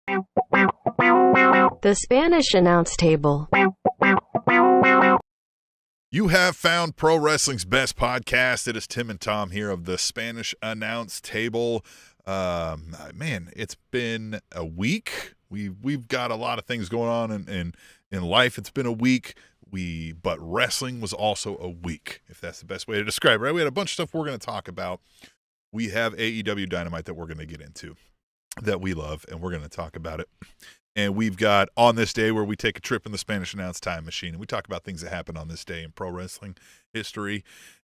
The Spanish announce table. You have found Pro Wrestling's best podcast. It is Tim and Tom here of the Spanish Announce Table. Man, it's been a week. We've got a lot of things going on in life. It's been a week. But wrestling was also a week, if that's the best way to describe it. Right? We had a bunch of stuff we're going to talk about. We have AEW Dynamite that we're going to get into that we love, and we're going to talk about it. And we've got On This Day, where we take a trip in the Spanish Announce Time Machine, and we talk about things that happened on this day in pro wrestling history.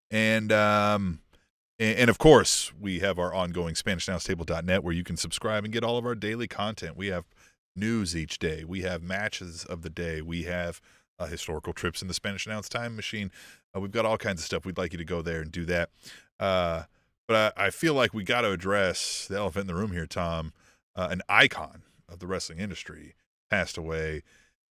And of course, we have our ongoing SpanishAnnounceTable.net, where you can subscribe and get all of our daily content. We have news each day. We have matches of the day. We have historical trips in the Spanish Announce Time Machine. We've got all kinds of stuff. We'd like you to go there and do that. But I feel like we got to address the elephant in the room here, Tom. An icon of the wrestling industry passed away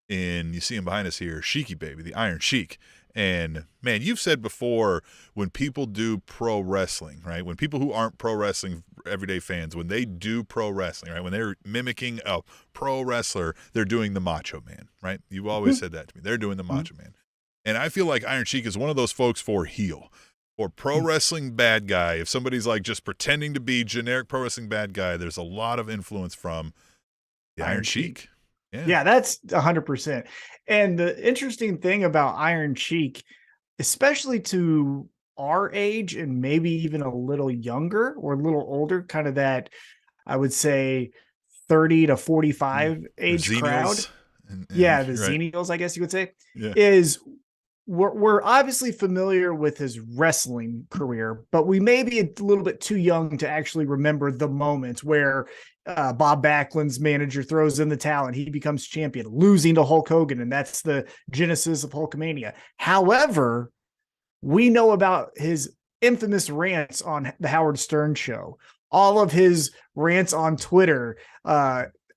you see him behind us here, Sheiky Baby, the Iron Sheik. And man, you've said before, when people do pro wrestling, right? When people who aren't pro wrestling everyday fans, when they do pro wrestling, right? When they're mimicking a pro wrestler, they're doing the Macho Man, right? You've always said that to me. They're doing the Macho Man. And I feel like Iron Sheik is one of those folks for heel. Or pro wrestling bad guy. If somebody's like just pretending to be generic pro wrestling bad guy, there's a lot of influence from the Iron Sheik. Yeah, that's 100%. And the interesting thing about Iron Sheik, especially to our age and maybe even a little younger or a little older, kind of that, I would say 30 to 45 age crowd. The Xenials, I guess you would say, is we're obviously familiar with his wrestling career, but we may be a little bit too young to actually remember the moments where Bob Backlund's manager throws in the towel and he becomes champion, losing to Hulk Hogan, and that's the genesis of Hulkamania. However, we know about his infamous rants on the Howard Stern show, all of his rants on Twitter,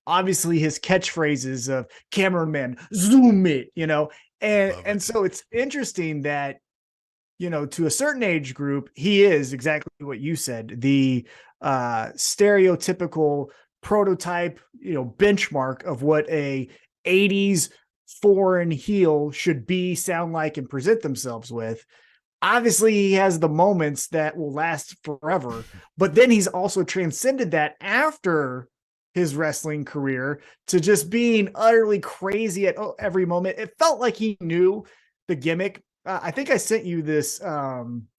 obviously his catchphrases of cameraman, zoom it, and so it's interesting that, to a certain age group, he is exactly what you said, the stereotypical prototype, benchmark of what a 80s foreign heel should be, sound like, and present themselves with. Obviously, he has the moments that will last forever, but then he's also transcended that after his wrestling career to just being utterly crazy at every moment. It felt like he knew the gimmick. I think I sent you this.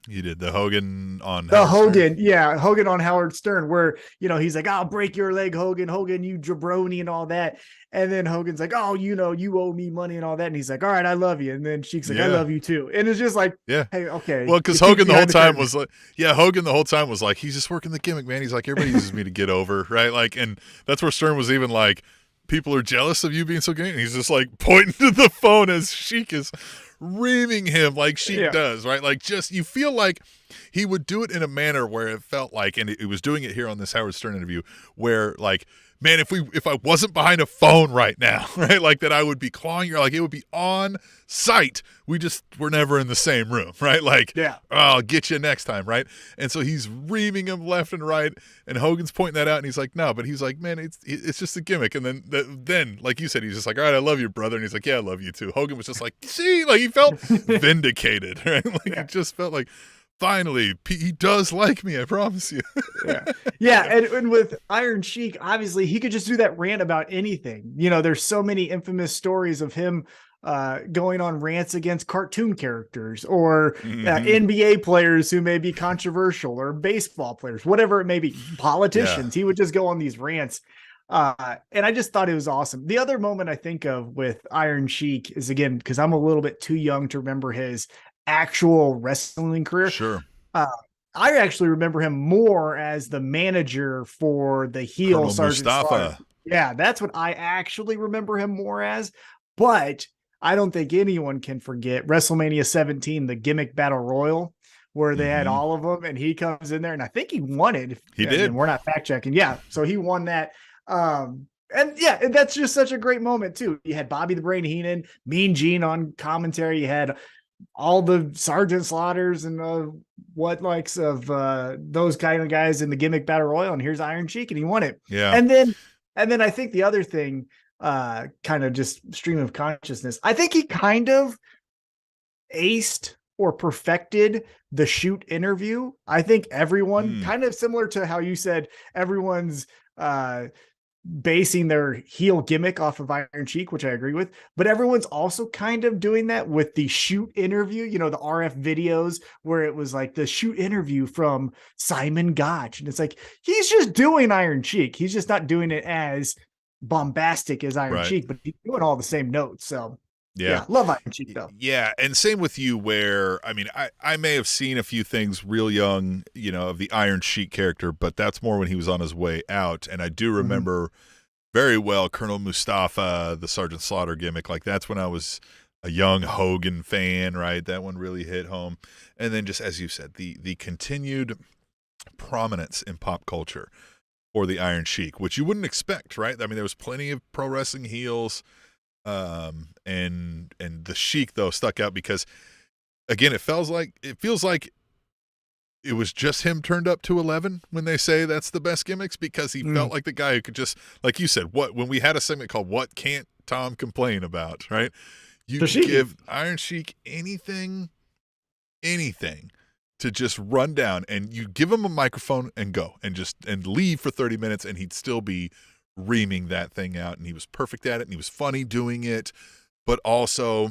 You did the Hogan on Hogan. Yeah. Hogan on Howard Stern, where, he's like, I'll break your leg, Hogan, you jabroni and all that. And then Hogan's like, oh, you owe me money and all that. And he's like, all right, I love you. And then Sheik's like, I love you too. And it's just like, hey, okay. Well, because Hogan the whole time was like, he's just working the gimmick, man. He's like, everybody uses me to get over. Right. Like, and that's where Stern was even like, people are jealous of you being so great. And he's just like pointing to the phone as Sheik is reaming him like Sheik does, right? Like, just, you feel like he would do it in a manner where it felt like, and it was doing it here on this Howard Stern interview, where like, man, if I wasn't behind a phone right now, right, like that I would be clawing your, like it would be on site. We're never in the same room, right? Like, I'll get you next time, right? And so he's reaming him left and right, and Hogan's pointing that out, and he's like, no, but he's like, man, it's just a gimmick. And then, like you said, he's just like, all right, I love you, brother. And he's like, yeah, I love you too. Hogan was just like, see, like he felt vindicated, right? Like it just felt like, finally, he does like me, I promise you. And with Iron Sheik, obviously, he could just do that rant about anything. There's so many infamous stories of him going on rants against cartoon characters or NBA players who may be controversial, or baseball players, whatever it may be, politicians. He would just go on these rants. And I just thought it was awesome. The other moment I think of with Iron Sheik is, again, because I'm a little bit too young to remember his actual wrestling career. Sure. I actually remember him more as the manager for the heel Colonel Sergeant Mustafa. Slaughter. Yeah, that's what I actually remember him more as. But I don't think anyone can forget WrestleMania 17, the gimmick battle royal, where they had all of them, and he comes in there, and I think he won it. He did. We're not fact checking. Yeah, so he won that. And that's just such a great moment too. You had Bobby the Brain Heenan, Mean Gene on commentary. You had all the Sergeant Slaughters and those kind of guys in the gimmick battle royal, and here's Iron Sheik, and he won it. Yeah. And then And then I think the other thing, kind of just stream of consciousness, I think he kind of aced or perfected the shoot interview. I think everyone, kind of similar to how you said everyone's basing their heel gimmick off of Iron Sheik, which I agree with, but everyone's also kind of doing that with the shoot interview, you know, the RF videos where it was like the shoot interview from Simon Gotch. And it's like, he's just doing Iron Sheik. He's just not doing it as bombastic as Iron Sheik, but he's doing all the same notes. So yeah, love Iron Sheik though. Yeah, and same with you where, I mean, I may have seen a few things real young, you know, of the Iron Sheik character, but that's more when he was on his way out. And I do remember very well Colonel Mustafa, the Sergeant Slaughter gimmick. Like, that's when I was a young Hogan fan, right? That one really hit home. And then just, as you said, the continued prominence in pop culture for the Iron Sheik, which you wouldn't expect, right? I mean, there was plenty of pro wrestling heels. And the Sheik though stuck out because, again, it feels like it was just him turned up to 11 when they say that's the best gimmicks, because he felt like the guy who could just, like you said, when we had a segment called "What Can't Tom Complain About," right? You give Iron Sheik anything to just run down, and you give him a microphone and go and leave for 30 minutes, and he'd still be reaming that thing out, and he was perfect at it, and he was funny doing it, but also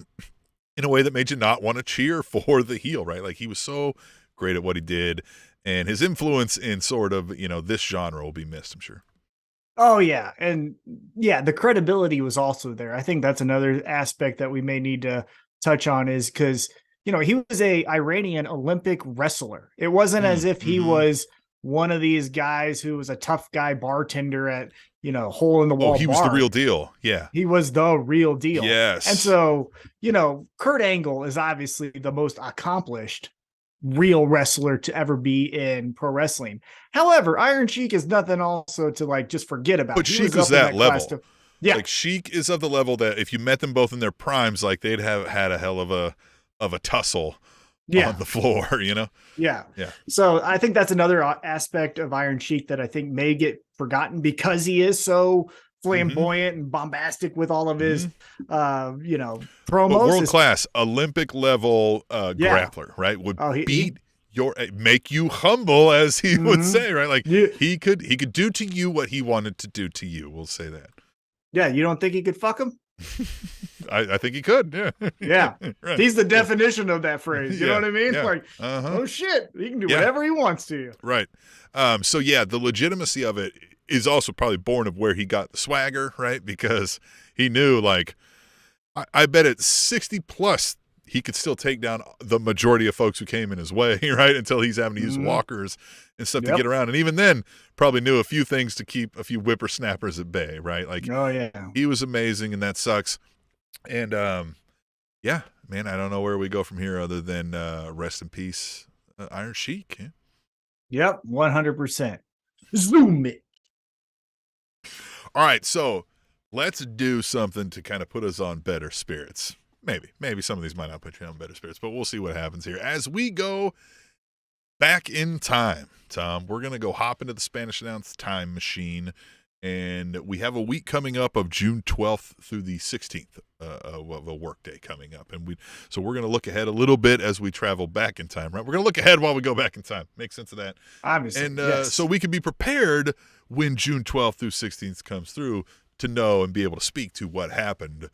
in a way that made you not want to cheer for the heel, right? Like, he was so great at what he did, and his influence in sort of, you know, this genre will be missed, I'm sure. Oh yeah. And yeah, the credibility was also there. I think that's another aspect that we may need to touch on, is because, you know, he was a Iranian Olympic wrestler. It wasn't as if he was one of these guys who was a tough guy bartender at, you know, hole in the wall. Oh, he was the real deal. Yeah. He was the real deal. Yes. And so, you know, Kurt Angle is obviously the most accomplished real wrestler to ever be in pro wrestling. However, Iron Sheik is nothing also to like just forget about. But Sheik is that level. Like, Sheik is of the level that if you met them both in their primes, like, they'd have had a hell of a tussle on the floor, you know? Yeah. So I think that's another aspect of Iron Sheik that I think may get forgotten because he is so flamboyant and bombastic with all of his, you know, promos. World class, Olympic level grappler, right? Would make you humble, as he would say, right? Like, he could do to you what he wanted to do to you. We'll say that. Yeah. You don't think he could fuck him? I think he could. Yeah. Yeah. Right. He's the definition of that phrase. You know what I mean? Like, oh shit, he can do whatever he wants to you. Right. So yeah, the legitimacy of it is also probably born of where he got the swagger, right? Because he knew, like, I bet at 60 plus, he could still take down the majority of folks who came in his way, right? Until he's having to use walkers and stuff to get around. And even then, probably knew a few things to keep a few whippersnappers at bay, right? Like, he was amazing, and that sucks. And, yeah, man, I don't know where we go from here other than rest in peace, Iron Sheik. Yeah. Yep, 100%. Zoom it. All right, so let's do something to kind of put us on better spirits. Maybe some of these might not put you on better spirits, but we'll see what happens here. As we go back in time, Tom, we're going to go hop into the Spanish Announce time machine, and we have a week coming up of June 12th through the 16th of a work day coming up. And so we're going to look ahead a little bit as we travel back in time, right? We're going to look ahead while we go back in time. Make sense of that? Obviously, and so we can be prepared when June 12th through 16th comes through to know and be able to speak to what happened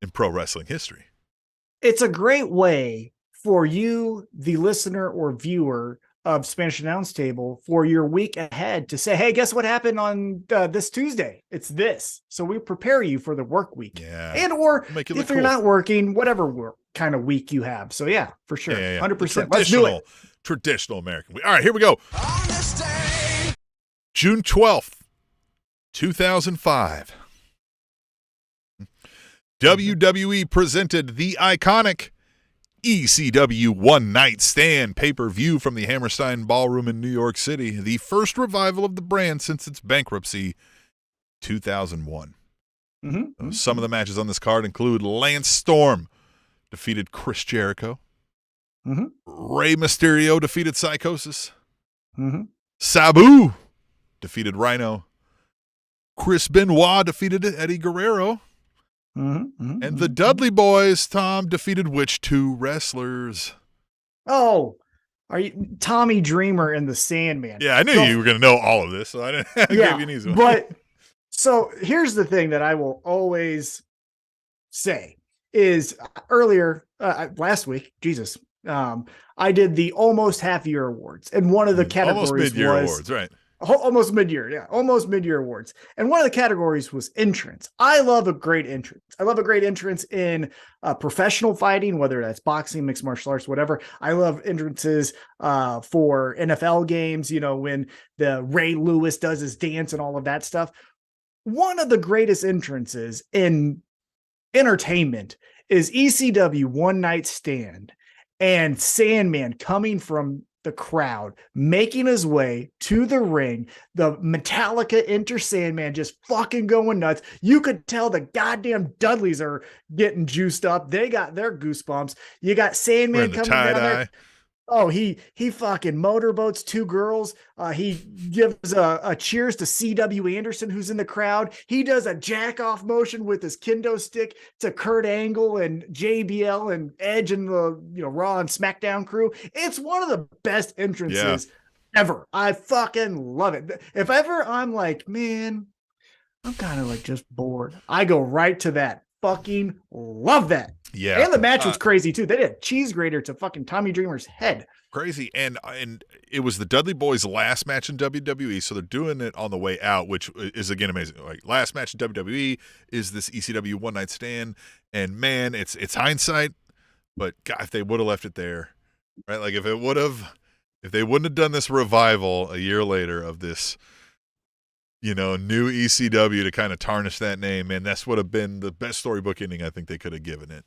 in pro wrestling history. It's a great way for you, the listener or viewer of Spanish Announce Table, for your week ahead to say, hey, guess what happened on this Tuesday? It's this. So we prepare you for the work week. Yeah. And or if you're not working, whatever kind of week you have. So yeah, for sure. 100%. Let's do it. Traditional American week. All right, here we go. June 12th, 2005. WWE presented the iconic ECW One Night Stand pay-per-view from the Hammerstein Ballroom in New York City, the first revival of the brand since its bankruptcy, 2001. Some of the matches on this card include Lance Storm defeated Chris Jericho. Rey Mysterio defeated Psychosis. Sabu defeated Rhino. Chris Benoit defeated Eddie Guerrero. And the Dudley Boys, Tom, defeated which two wrestlers? Oh, are you Tommy Dreamer and the Sandman? Yeah, I knew you were going to know all of this, so I didn't give you an easy one. But so here's the thing that I will always say is earlier last week, Jesus, I did the almost half year awards, and one of the categories almost mid-year was awards, right? Almost mid-year, almost mid-year awards. And one of the categories was entrance. I love a great entrance. I love a great entrance in professional fighting, whether that's boxing, mixed martial arts, whatever. I love entrances for NFL games, when the Ray Lewis does his dance and all of that stuff. One of the greatest entrances in entertainment is ECW One Night Stand and Sandman coming from the crowd, making his way to the ring. The Metallica Enter Sandman just fucking going nuts. You could tell the goddamn Dudleys are getting juiced up. They got their goosebumps. You got Sandman coming down there. Oh, he fucking motorboats two girls. He gives a cheers to C.W. Anderson, who's in the crowd. He does a jack off motion with his kendo stick to Kurt Angle and JBL and Edge and the Raw and SmackDown crew. It's one of the best entrances ever. I fucking love it. If ever I'm like, man, I'm kind of like just bored, I go right to that. Fucking love that. Yeah. And the match was crazy too. They did a cheese grater to fucking Tommy Dreamer's head. Crazy. And it was the Dudley Boys' last match in WWE, so they're doing it on the way out, which is again amazing. Like, last match in WWE is this ECW One Night Stand, and man, it's hindsight, but God, if they would have left it there, right? Like if they wouldn't have done this revival a year later of this new ECW to kind of tarnish that name, man, that's would have been the best storybook ending I think they could have given it.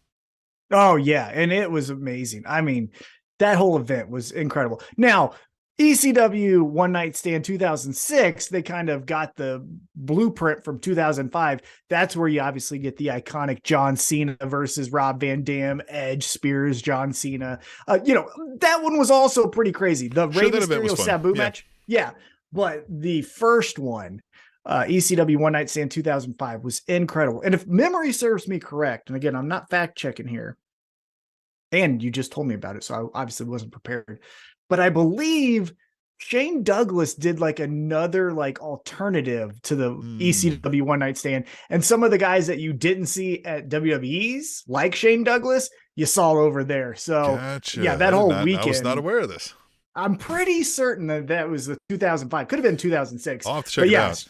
Oh, yeah. And it was amazing. I mean, that whole event was incredible. Now, ECW One Night Stand 2006, they kind of got the blueprint from 2005. That's where you obviously get the iconic John Cena versus Rob Van Dam, Edge, Spears, John Cena. That one was also pretty crazy. The Rey Mysterio Sabu match. Yeah. But the first one, ECW One Night Stand 2005, was incredible. And if memory serves me correct, and again, I'm not fact checking here, and you just told me about it, so I obviously wasn't prepared, but I believe Shane Douglas did like another alternative to the ECW One Night Stand. And some of the guys that you didn't see at WWE's, like Shane Douglas, you saw over there. So gotcha. Yeah, that whole weekend. I was not aware of this. I'm pretty certain that was the 2005. Could have been 2006. I'll have to check it out.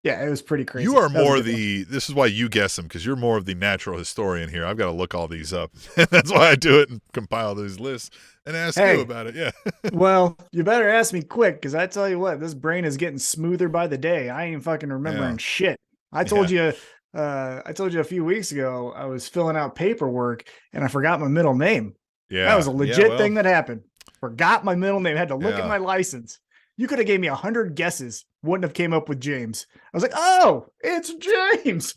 Yeah, it was pretty crazy. You are more this is why you guess them, because you're more of the natural historian here. I've got to look all these up. That's why I do it and compile these lists and ask you about it. Yeah. Well, you better ask me quick, because I tell you what, this brain is getting smoother by the day. I ain't fucking remembering shit. I told you a few weeks ago, I was filling out paperwork and I forgot my middle name. Yeah. That was a legit thing that happened. Forgot my middle name. Had to look at my license. You could have gave me 100 guesses. Wouldn't have came up with James. I was like, oh, it's James.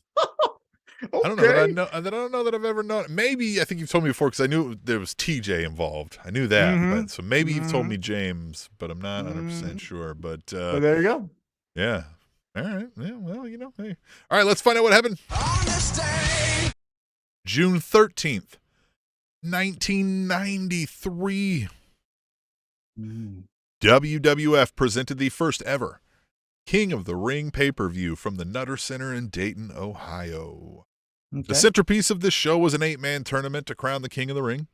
Okay. I don't know that I've ever known. Maybe I think you've told me before, because I knew there was TJ involved. I knew that. But, so maybe you've told me James, but I'm not 100% sure. But there you go. Yeah. All right. Yeah. Well, hey. All right. Let's find out what happened. June 13th, 1993. WWF presented the first ever King of the Ring pay-per-view from the Nutter Center in Dayton, Ohio. Okay. The centerpiece of this show was an 8-man tournament to crown the King of the Ring.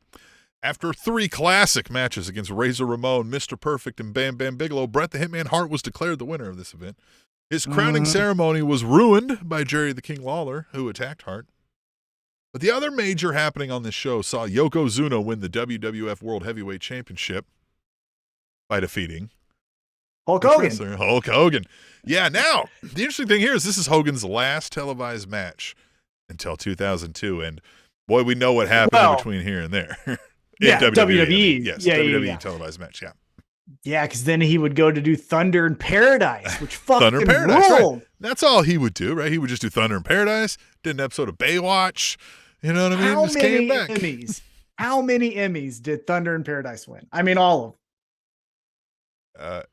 After 3 classic matches against Razor Ramon, Mr. Perfect, and Bam Bam Bigelow, Bret the Hitman Hart was declared the winner of this event. His crowning ceremony was ruined by Jerry the King Lawler, who attacked Hart. But the other major happening on this show saw Yokozuna win the WWF World Heavyweight Championship by defeating Hulk Hogan. Yeah, now, the interesting thing here is this is Hogan's last televised match until 2002. And, boy, we know what happened in between here and there. WWE. Yes, WWE televised match, Yeah, because then he would go to do Thunder in Paradise, which fucking Thunder in Paradise, ruled. Right. That's all he would do, right? He would just do Thunder in Paradise, did an episode of Baywatch. You know what I mean? Just came back. How many Emmys did Thunder in Paradise win? I mean, all of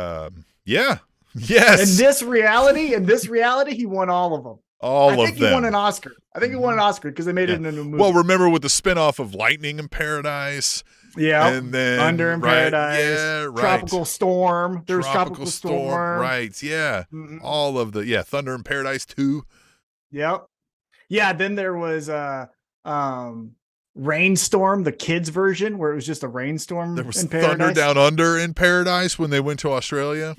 them. Yeah. Yes. In this reality, he won all of them. I think he won an Oscar. I think he won an Oscar because they made it in a new movie. Well, remember with the spinoff of Lightning in Paradise? Yeah. And then Thunder in Paradise. Yeah, right. Tropical Storm. There was Tropical Storm. Right. Yeah. Mm-hmm. All of the Thunder in Paradise 2. Yep. Yeah. Then there was Rainstorm, the kids version, where it was just a rainstorm. There was in Paradise. Thunder Down Under in Paradise when they went to Australia.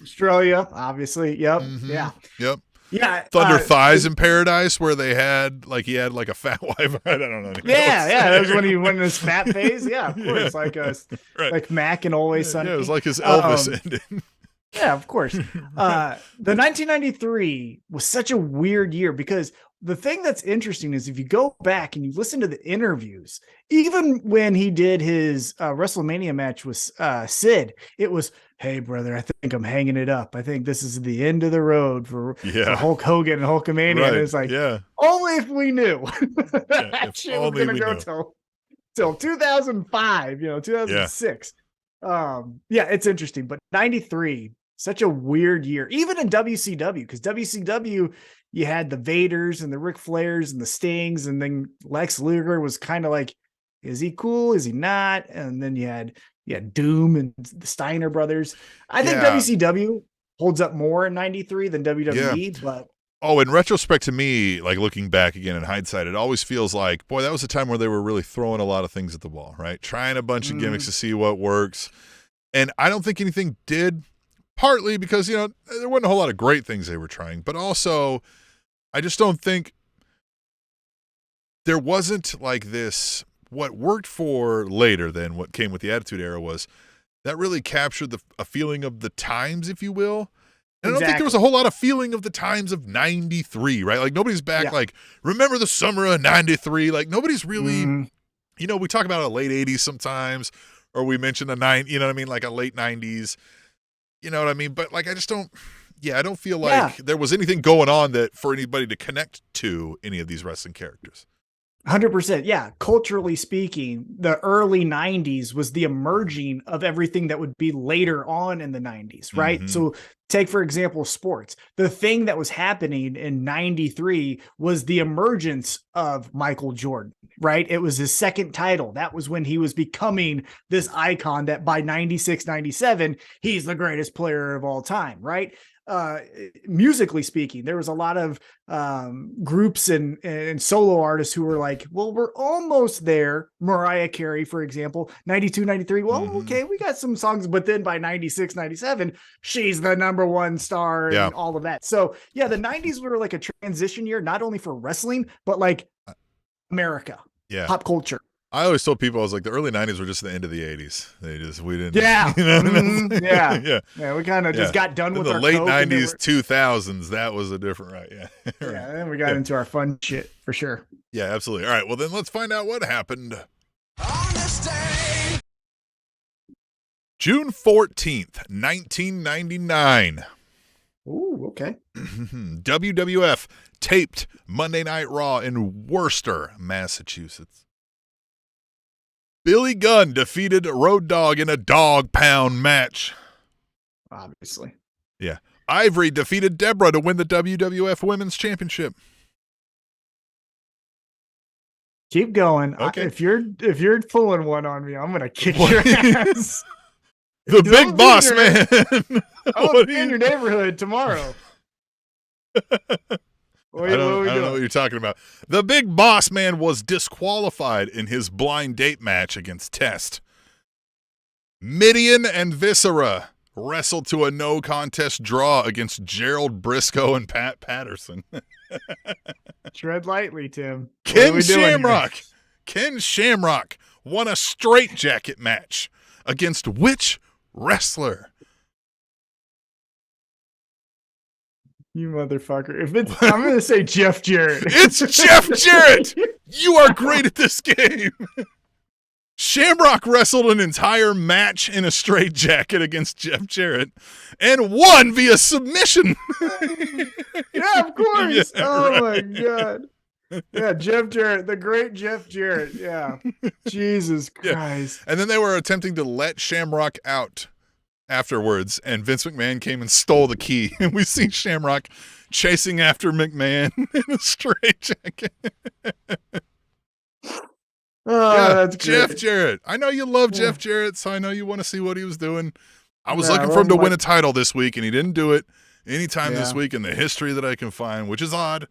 Obviously. Yep. Mm-hmm. Yeah. Yep. Yeah. Thunder Thighs in Paradise, where he had like a fat wife. I don't know. Yeah. That was when he went in his fat phase. Yeah, of course. Like Mac and Always Sunny. Yeah, it was like his Elvis ending. Yeah, of course. The 1993 was such a weird year because the thing that's interesting is if you go back and you listen to the interviews, even when he did his WrestleMania match with Sid, it was, hey, brother, I think I'm hanging it up. I think this is the end of the road for Hulk Hogan and Hulkamania. Right. And it's like, only if we knew. That shit was going to go till 2005, 2006. It's interesting. But 93, such a weird year, even in WCW, because WCW, you had the Vaders and the Ric Flairs and the Stings, and then Lex Luger was kind of like, is he cool? Is he not? And then you had Doom and the Steiner brothers. I think WCW holds up more in 93 than WWE, but in retrospect to me, like looking back again in hindsight, it always feels like, boy, that was a time where they were really throwing a lot of things at the wall, right? Trying a bunch of gimmicks to see what works. And I don't think anything did, partly because, there wasn't a whole lot of great things they were trying, but also I just don't think there wasn't like this. What worked for later than what came with the Attitude Era was that really captured a feeling of the times, if you will. And I don't think there was a whole lot of feeling of the times of 93, right? Like nobody's back like, remember the summer of 93? Like nobody's really, we talk about a late 80s sometimes, or we mention a like a late 90s, you know what I mean? But like, I just don't, I don't feel like there was anything going on that for anybody to connect to any of these wrestling characters. 100%. Yeah. Culturally speaking, the early 90s was the emerging of everything that would be later on in the 90s, right? Mm-hmm. So take, for example, sports. The thing that was happening in 93 was the emergence of Michael Jordan, right? It was his second title. That was when he was becoming this icon that by 96, 97, he's the greatest player of all time, right? Musically speaking, there was a lot of groups and solo artists who were like, well, we're almost there. Mariah Carey, for example, 92, 93. Well, okay, we got some songs, but then by 96, 97, she's the number one star and all of that. So the 90s were like a transition year, not only for wrestling, but like America, pop culture. I always told people, I was like, the early 90s were just the end of the 80s. We didn't. Yeah. You know what I mean? Yeah. We kind of just got done with our late 90s, 2000s. That was a different, right? Yeah. Yeah. And then we got into our fun shit for sure. Yeah, absolutely. All right. Well, then let's find out what happened. On this day, June 14th, 1999. Ooh, okay. WWF taped Monday Night Raw in Worcester, Massachusetts. Billy Gunn defeated Road Dogg in a dog pound match. Obviously. Yeah. Ivory defeated Deborah to win the WWF Women's Championship. Keep going. Okay. If you're pulling one on me, I'm gonna kick your ass. The big boss man. I'll be in your neighborhood tomorrow. I don't know what you're talking about. The big boss man was disqualified in his blind date match against Test. Midian and Viscera wrestled to a no contest draw against Gerald Briscoe and Pat Patterson. Tread lightly, Tim. Ken Shamrock won a straitjacket match against which wrestler? You motherfucker. I'm going to say Jeff Jarrett. It's Jeff Jarrett. You are great at this game. Shamrock wrestled an entire match in a straitjacket against Jeff Jarrett and won via submission. Yeah, of course. My God. Yeah, Jeff Jarrett, the great Jeff Jarrett. Yeah. Jesus Christ. Yeah. And then they were attempting to let Shamrock out afterwards, and Vince McMahon came and stole the key. And we see Shamrock chasing after McMahon in a straitjacket. Oh, that's Jeff great. Jarrett. I know you love Jeff Jarrett, so I know you want to see what he was doing. I was looking for him to win a title this week, and he didn't do it anytime this week in the history that I can find, which is odd.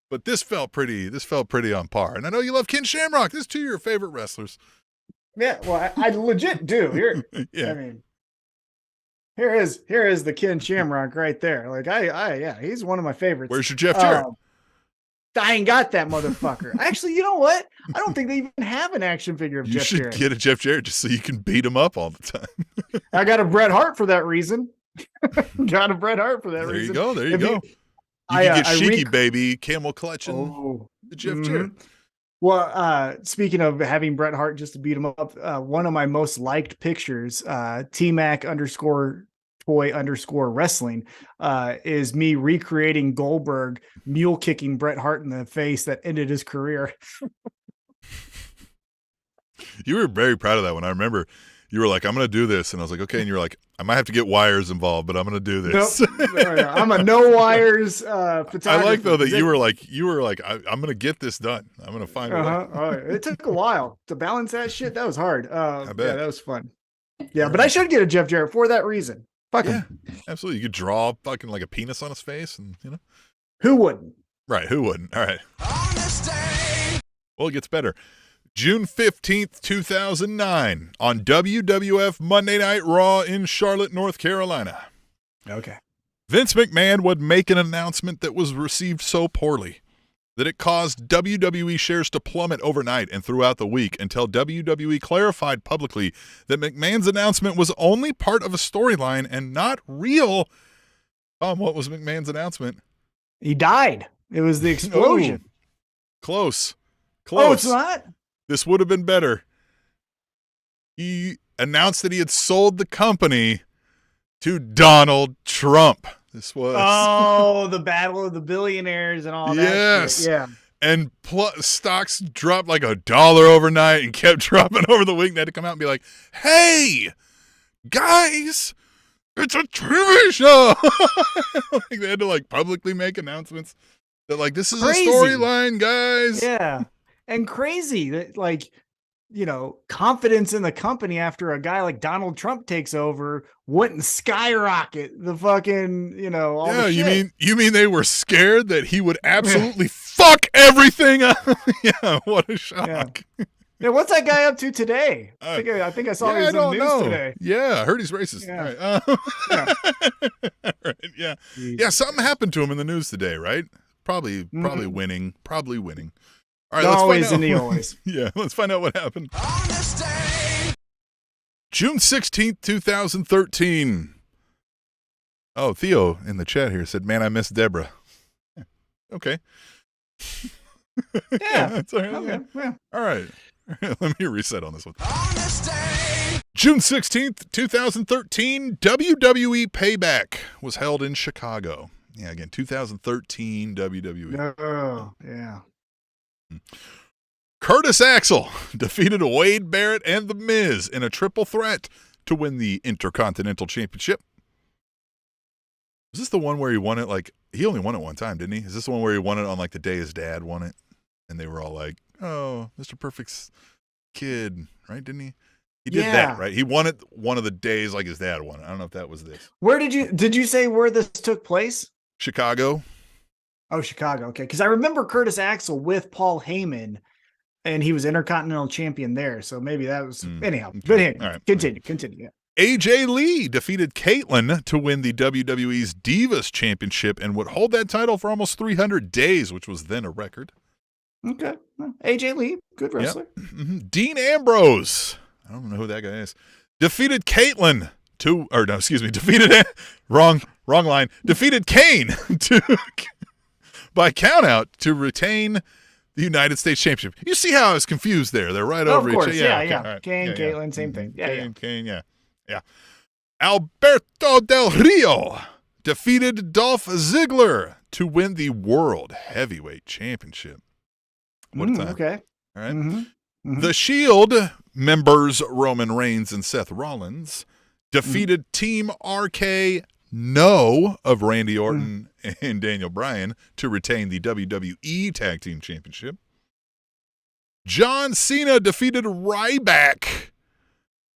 But this felt pretty on par. And I know you love Ken Shamrock. This is two of your favorite wrestlers. Yeah, well, I legit do. Here, Yeah. I mean, here is the Ken Shamrock right there. Like yeah, he's one of my favorites. Where's your Jeff Jarrett? I ain't got that motherfucker. Actually, you know what? I don't think they even have an action figure of Jeff Jarrett. You should get a Jeff Jarrett just so you can beat him up all the time. I got a Bret Hart for that reason. Got a Bret Hart for that there reason. There you go. You can get Sheiky, baby, camel clutching the Jeff Jarrett. Well, speaking of having Bret Hart just to beat him up, one of my most liked pictures, TMac_toy_wrestling, is me recreating Goldberg mule kicking Bret Hart in the face that ended his career. You were very proud of that one. I remember you were like, I'm going to do this. And I was like, okay. And you're like, I might have to get wires involved, but I'm going to do this. Nope. I'm a no wires photographer. I like though that you were like, I'm going to get this done. I'm going to find a way. It took a while to balance that shit. That was hard. I bet. Yeah, that was fun. Yeah, but I should get a Jeff Jarrett for that reason. Fuck him. Absolutely. You could draw fucking like a penis on his face, and who wouldn't? Right. Who wouldn't? All right. Well, it gets better. June 15th, 2009 on WWF Monday Night Raw in Charlotte, North Carolina. Okay. Vince McMahon would make an announcement that was received so poorly that it caused WWE shares to plummet overnight and throughout the week until WWE clarified publicly that McMahon's announcement was only part of a storyline and not real. What was McMahon's announcement? He died. It was the explosion. Oh, close. Oh, it's not? This would have been better. He announced that he had sold the company to Donald Trump. This was the battle of the billionaires and all that. Yes. Shit. Yeah. And stocks dropped like $1 overnight and kept dropping over the week. They had to come out and be like, hey, guys, it's a TV show. Like they had to publicly make announcements that this is crazy. A storyline, guys. Yeah. And crazy that confidence in the company after a guy like Donald Trump takes over wouldn't skyrocket the fucking, all the shit. you mean they were scared that he would absolutely fuck everything up? Yeah, what a shock. Yeah, what's that guy up to today? I think I saw he was in the news today. Yeah, I heard he's racist. Yeah. All right. Yeah. Yeah, something happened to him in the news today, right? Probably winning. Probably winning. All right, always in the always. Yeah, let's find out what happened. June 16th, 2013. Oh, Theo in the chat here said, man, I miss Deborah. Okay. Yeah. That's all right. Okay. Yeah. All right. Let me reset on this one. June 16th, 2013, WWE Payback was held in Chicago. Yeah, again, 2013 WWE. Oh, yeah. Curtis Axel defeated Wade Barrett and The Miz in a triple threat to win the Intercontinental Championship. Is this the one where he won it he only won it one time, didn't he? Is this the one where he won it on the day his dad won it? And they were all like, oh, Mr. Perfect's kid, right? Didn't he? He did that, right? He won it one of the days his dad won it. I don't know if that was this. Where did you say where this took place? Chicago. Oh, Chicago. Okay. Because I remember Curtis Axel with Paul Heyman, and he was Intercontinental Champion there. So maybe that was anyhow. Okay. But anyway, right. Continue. Yeah. AJ Lee defeated Caitlyn to win the WWE's Divas Championship and would hold that title for almost 300 days, which was then a record. Okay. Well, AJ Lee, good wrestler. Yep. Mm-hmm. Dean Ambrose, I don't know who that guy is, defeated Caitlyn defeated Kane by countout to retain the United States Championship. You see how I was confused there? They're right over each other. Yeah. Right. Kane, Caitlyn, same thing. Yeah, Kane, yeah. Alberto Del Rio defeated Dolph Ziggler to win the World Heavyweight Championship. What a time. Okay. All right. Mm-hmm. The Shield members Roman Reigns and Seth Rollins defeated Team RK No of Randy Orton and Daniel Bryan to retain the WWE Tag Team Championship. John Cena defeated Ryback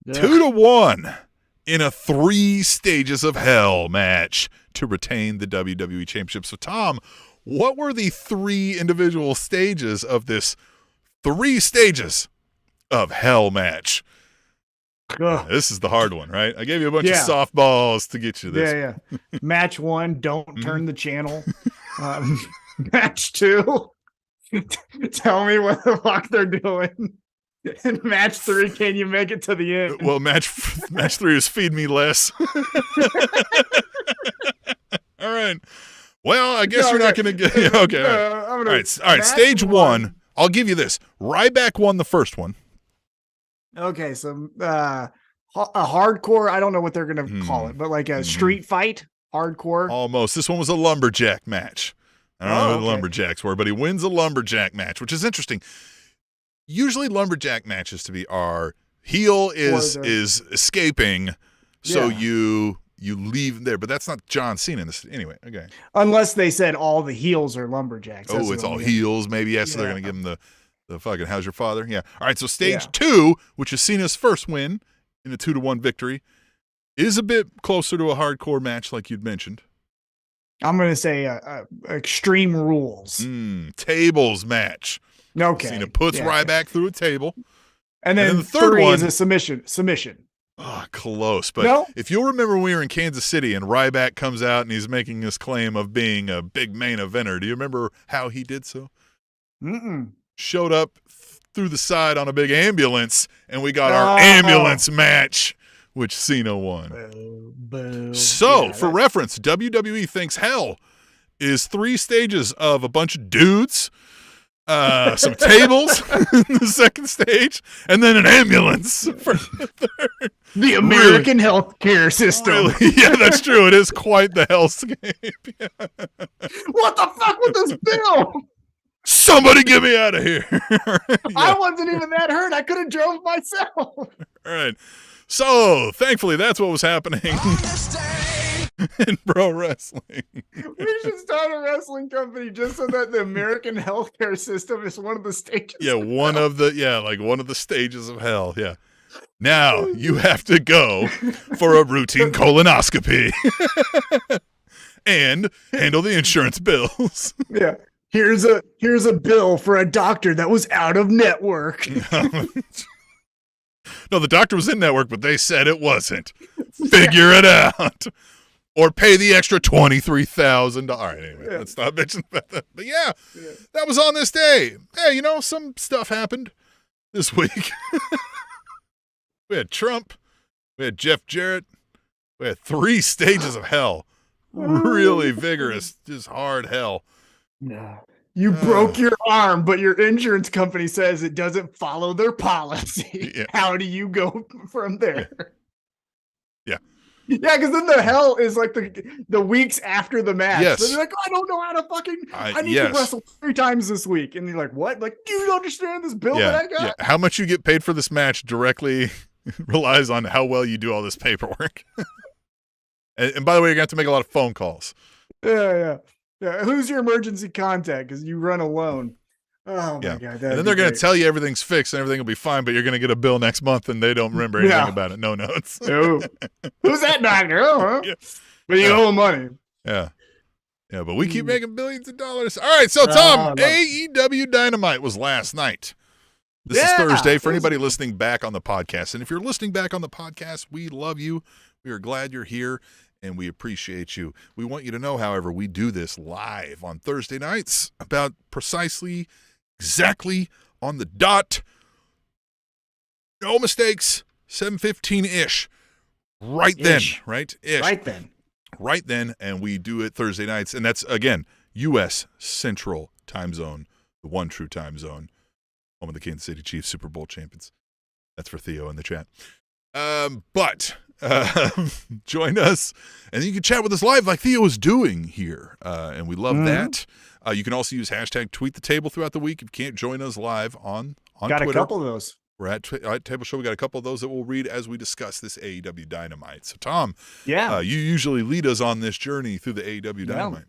2-1 in a 3 Stages of Hell match to retain the WWE Championship. So, Tom, what were the 3 individual stages of this 3 Stages of Hell match? This is the hard one, right? I gave you a bunch of softballs to get you this. Yeah. Match 1, don't turn the channel. Match 2, tell me what the fuck they're doing. And match 3, can you make it to the end? Well, match 3 is feed me less. All right. Well, I guess you're not going to get. Okay. All right. Stage 1. I'll give you this. Ryback won the first one. Okay, so a hardcore. I don't know what they're going to call it, but like a street fight, hardcore. Almost. This one was a lumberjack match. I don't know who the lumberjacks were, but he wins a lumberjack match, which is interesting. Usually, lumberjack matches are heel is escaping, so you leave there, but that's not John Cena. Anyway, okay. Unless they said all the heels are lumberjacks. Oh, it's all heels, maybe. Yes, so they're going to give him the fucking how's your father? Yeah. All right, so stage 2, which is Cena's first win in a 2-1 victory, is a bit closer to a hardcore match like you'd mentioned. I'm going to say Extreme Rules. Tables match. Okay. Cena puts Ryback through a table. And then the third one is a submission. Oh, close. But if you'll remember when we were in Kansas City and Ryback comes out and he's making this claim of being a big main eventer, do you remember how he did so? Showed up through the side on a big ambulance, and we got our ambulance match, which Cena won. So, for reference, WWE thinks hell is 3 stages of a bunch of dudes, some tables in the second stage, and then an ambulance for the third. The American healthcare system. Really? Yeah, that's true. It is quite the hellscape. What the fuck with this bill? Somebody get me out of here. I wasn't even that hurt. I could have drove myself. All right. So, thankfully, that's what was happening in pro wrestling. We should start a wrestling company just so that the American healthcare system is one of the stages. Yeah, one of the stages of hell. Yeah. Now you have to go for a routine colonoscopy and handle the insurance bills. Yeah. Here's a bill for a doctor that was out of network. No, the doctor was in network, but they said it wasn't. Figure it out. Or pay the extra $23,000. All right, anyway, let's stop bitching about that. But that was on this day. Hey, some stuff happened this week. We had Trump. We had Jeff Jarrett. We had 3 stages of hell. Really vigorous, just hard hell. No. You broke your arm, but your insurance company says it doesn't follow their policy. Yeah. How do you go from there? Yeah. Yeah, because then the hell is like the weeks after the match. Yes. So they're like, I don't know how to fucking, I need to wrestle 3 times this week. And you're like, what? Like, do you understand this bill that I got? Yeah. How much you get paid for this match directly relies on how well you do all this paperwork. And by the way, you're going to have to make a lot of phone calls. Yeah. Who's your emergency contact? Because you run alone. Oh, my God. And then they're going to tell you everything's fixed and everything will be fine, but you're going to get a bill next month and they don't remember anything about it. No notes. Who's that doctor? Oh, huh? But you owe money. Yeah. Yeah, but we keep making billions of dollars. All right, so Tom, AEW Dynamite was last night. This is Thursday for anybody listening back on the podcast. And if you're listening back on the podcast, we love you. We are glad you're here. And we appreciate you. We want you to know, however, we do this live on Thursday nights about exactly on the dot. No mistakes, 7:15-ish. Right then. Right then, and we do it Thursday nights. And that's, again, U.S. Central Time Zone, the one true time zone, home of the Kansas City Chiefs Super Bowl champions. That's for Theo in the chat. But join us, and you can chat with us live like Theo is doing here, and we love that. You can also use hashtag tweet the table throughout the week if you can't join us live on Got Twitter. A couple of those. We're at Table Show. We got a couple of those that we'll read as we discuss this AEW Dynamite. So, Tom, you usually lead us on this journey through the AEW Dynamite.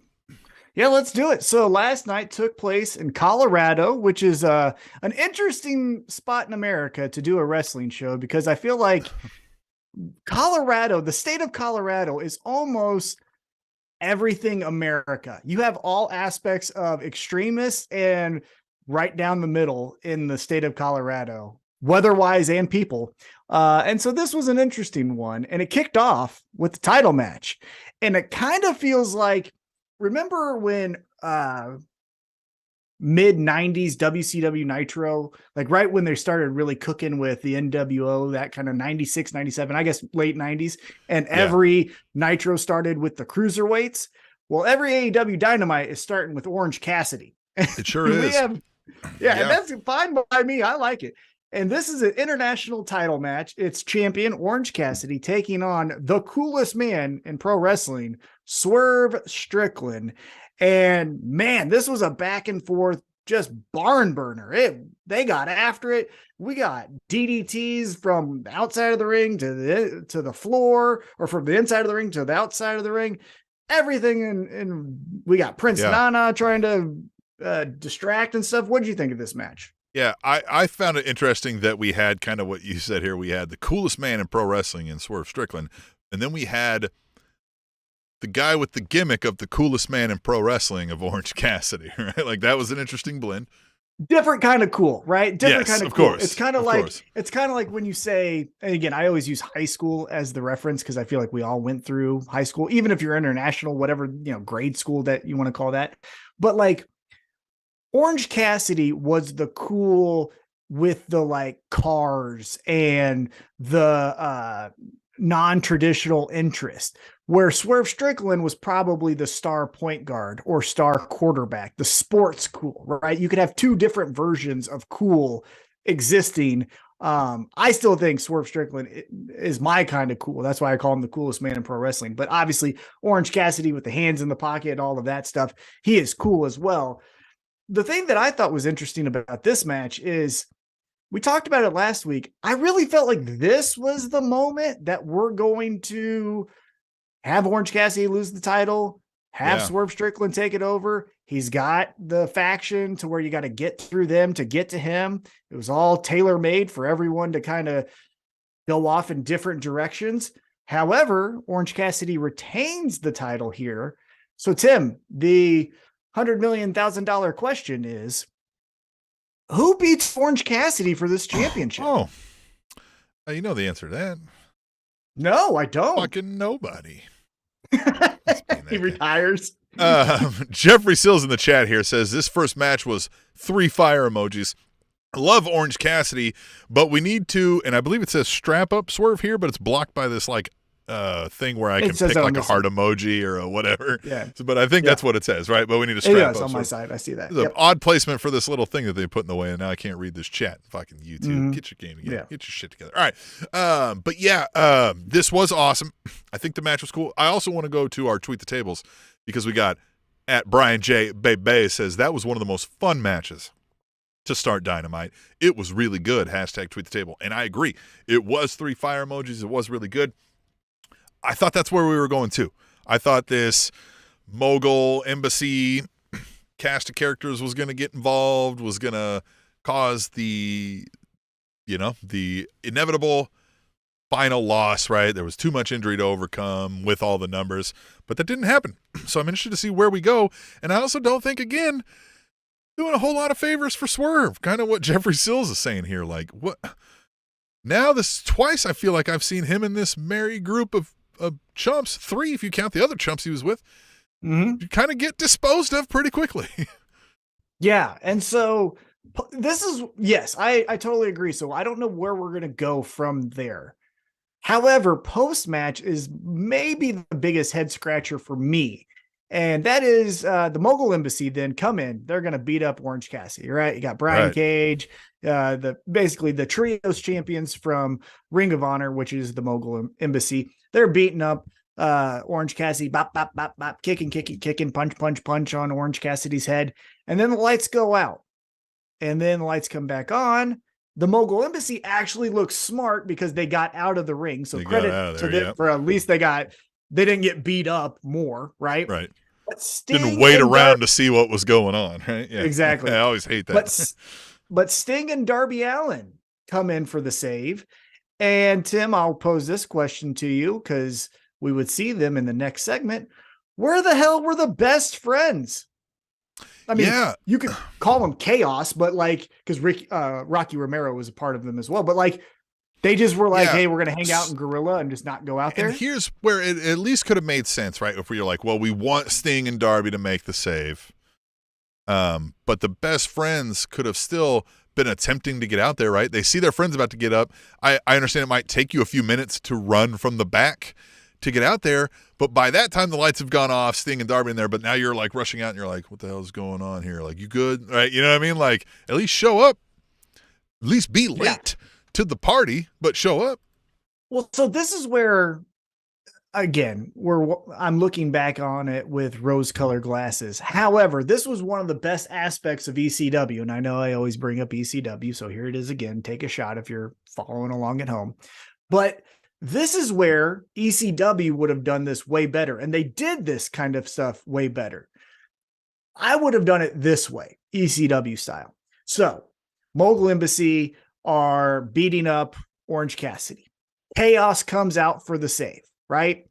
Yeah, let's do it. So last night took place in Colorado, which is an interesting spot in America to do a wrestling show, because I feel like Colorado, the state of Colorado, is almost everything America. You have all aspects of extremists and right down the middle in the state of Colorado, weather-wise and people. And so this was an interesting one, and it kicked off with the title match. And it kind of feels like, remember when mid-90s WCW Nitro, like right when they started really cooking with the NWO, that kind of 96, 97, I guess late 90s, and every Nitro started with the cruiserweights? Well, every AEW Dynamite is starting with Orange Cassidy. It sure is. And that's fine by me. I like it. And this is an international title match. It's champion Orange Cassidy taking on the coolest man in pro wrestling, Swerve Strickland. And man, this was a back and forth, just barn burner. They got after it. We got DDTs from the outside of the ring to the floor, or from the inside of the ring to the outside of the ring. Everything. And we got Prince Nana trying to distract and stuff. What did you think of this match? Yeah, I found it interesting that we had kind of what you said here. We had the coolest man in pro wrestling in Swerve Strickland, and then we had the guy with the gimmick of the coolest man in pro wrestling of Orange Cassidy, right? Like, that was an interesting blend. Different kind of cool, right? Different kind of cool. Course. It's kind of like when you say, and again, I always use high school as the reference because I feel like we all went through high school, even if you're international, whatever, grade school that you want to call that. But like, Orange Cassidy was the cool with the like cars and the non-traditional interest, where Swerve Strickland was probably the star point guard or star quarterback, the sports cool, right? You could have two different versions of cool existing. I still think Swerve Strickland is my kind of cool. That's why I call him the coolest man in pro wrestling. But obviously Orange Cassidy with the hands in the pocket and all of that stuff, he is cool as well. The thing that I thought was interesting about this match is, we talked about it last week. I really felt like this was the moment that we're going to have Orange Cassidy lose the title, have Swerve Strickland take it over. He's got the faction to where you got to get through them to get to him. It was all tailor-made for everyone to kind of go off in different directions. However, Orange Cassidy retains the title here. So Tim, the $100 million question is, who beats Orange Cassidy for this championship? You know the answer to that. No, I don't. Fucking nobody. He retires. Jeffrey Sills in the chat here says this first match was 3 fire emojis. I love Orange Cassidy, but we need to, and I believe it says strap up Swerve here, but it's blocked by this like thing where I can pick like a heart emoji or a whatever. Yeah. So, but I think that's what it says, right? But we need to strap up. On my side, I see that. There's an odd placement for this little thing that they put in the way, and now I can't read this chat. Fucking YouTube. Get your game together. Get your shit together. All right. But yeah, this was awesome. I think the match was cool. I also want to go to our Tweet the Tables, because we got at Brian J. Bay says that was one of the most fun matches to start Dynamite. It was really good. Hashtag Tweet the Table. And I agree. It was 3 fire emojis. It was really good. I thought that's where we were going too. I thought this mogul embassy cast of characters was going to get involved, was going to cause the inevitable final loss, right? There was too much injury to overcome with all the numbers, but that didn't happen. So I'm interested to see where we go. And I also don't think, again, doing a whole lot of favors for Swerve, kind of what Jeffrey Sills is saying here. Like, what? Now this twice I feel like I've seen him in this merry group of chumps, 3 if you count the other chumps he was with, you kind of get disposed of pretty quickly. Yeah. And so this is, yes, I totally agree. So I don't know where we're going to go from there. However, post-match is maybe the biggest head scratcher for me. And that is the Mogul Embassy then come in. They're going to beat up Orange Cassidy, right? You got Brian Cage, basically the trios champions from Ring of Honor, which is the Mogul Embassy. They're beating up Orange Cassidy, bop, bop, bop, bop, kicking, punch, punch, punch on Orange Cassidy's head. And then the lights go out. And then the lights come back on. the Mogul Embassy actually looks smart because they got out of the ring. So They got credit out of to there, them yep. for at least they didn't get beat up more, right? Right. But Sting Didn't wait and around to see what was going on, right? Yeah. Exactly. I always hate that. But Sting and Darby Allin come in for the save. And Tim, I'll pose this question to you because we would see them in the next segment. Where the hell were the best friends? I mean, you could call them Chaos, but like, because Rocky Romero was a part of them as well. But like, they just were like, hey, we're going to hang out in Gorilla and just not go out there. And here's where it at least could have made sense, right? If you're like, well, we want Sting and Darby to make the save. But the best friends could have still been attempting to get out there, right? They see their friends about to get up. I understand it might take you a few minutes to run from the back to get out there, but by that time the lights have gone off, Sting and Darby in there, but now you're like rushing out and you're like, what the hell is going on here? Like, you good? Right? You know what I mean? Like, at least show up. At least be late to the party, but show up. Well, so this is where, again, I'm looking back on it with rose-colored glasses. However, this was one of the best aspects of ECW, and I know I always bring up ECW, so here it is again. Take a shot if you're following along at home. But this is where ECW would have done this way better, and they did this kind of stuff way better. I would have done it this way, ECW style. So, Mogul Embassy are beating up Orange Cassidy. Chaos comes out for the save, right?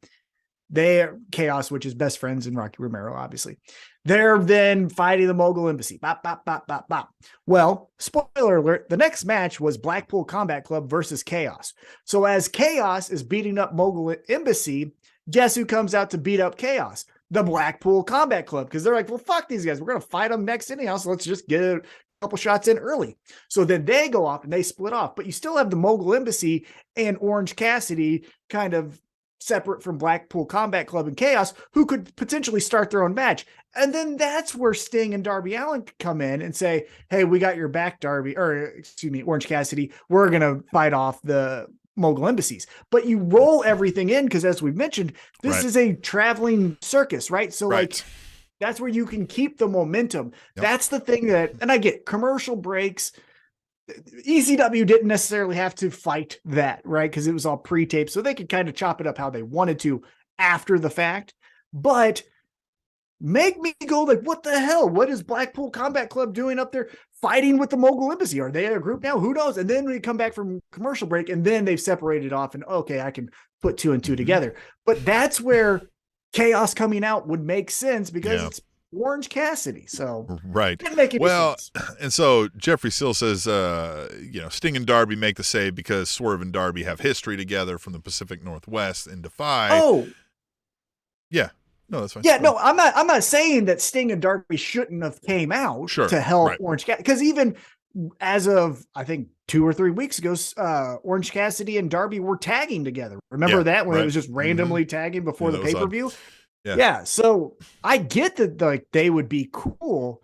They're Chaos, which is best friends in Rocky Romero, obviously. They're then fighting the Mogul Embassy. Bop, bop, bop, bop, bop. Well, spoiler alert, the next match was Blackpool Combat Club versus Chaos. So as Chaos is beating up Mogul Embassy, guess who comes out to beat up Chaos? The Blackpool Combat Club. Because they're like, well, fuck these guys. We're going to fight them next anyhow, so let's just get a couple shots in early. So then they go off and they split off. But you still have the Mogul Embassy and Orange Cassidy kind of separate from Blackpool Combat Club and Chaos, who could potentially start their own match. And then that's where Sting and Darby Allin could come in and say, hey, we got your back, Orange Cassidy. We're going to fight off the Mogul Embassies. But you roll everything in because, as we've mentioned, this is a traveling circus, right? So like, that's where you can keep the momentum. Yep. That's the thing that, and I get commercial breaks. ECW didn't necessarily have to fight that, right? Because it was all pre-taped, so they could kind of chop it up how they wanted to after the fact. But make me go like, what the hell? What is Blackpool Combat Club doing up there fighting with the Mogul Embassy? Are they a group now? Who knows? And then we come back from commercial break, and then they've separated off, and okay, I can put two and two together. But that's where Chaos coming out would make sense because it's Orange Cassidy. So didn't make any sense. And so Jeffrey Seal says, Sting and Darby make the save because Swerve and Darby have history together from the Pacific Northwest in Defy. Oh, yeah. No, that's fine. Yeah, no, I'm not saying that Sting and Darby shouldn't have came out to help Orange Cassidy, because even as of I think 2 or 3 weeks ago, Orange Cassidy and Darby were tagging together. Remember that when it was just randomly tagging before the pay-per-view? Yeah. So I get that like they would be cool,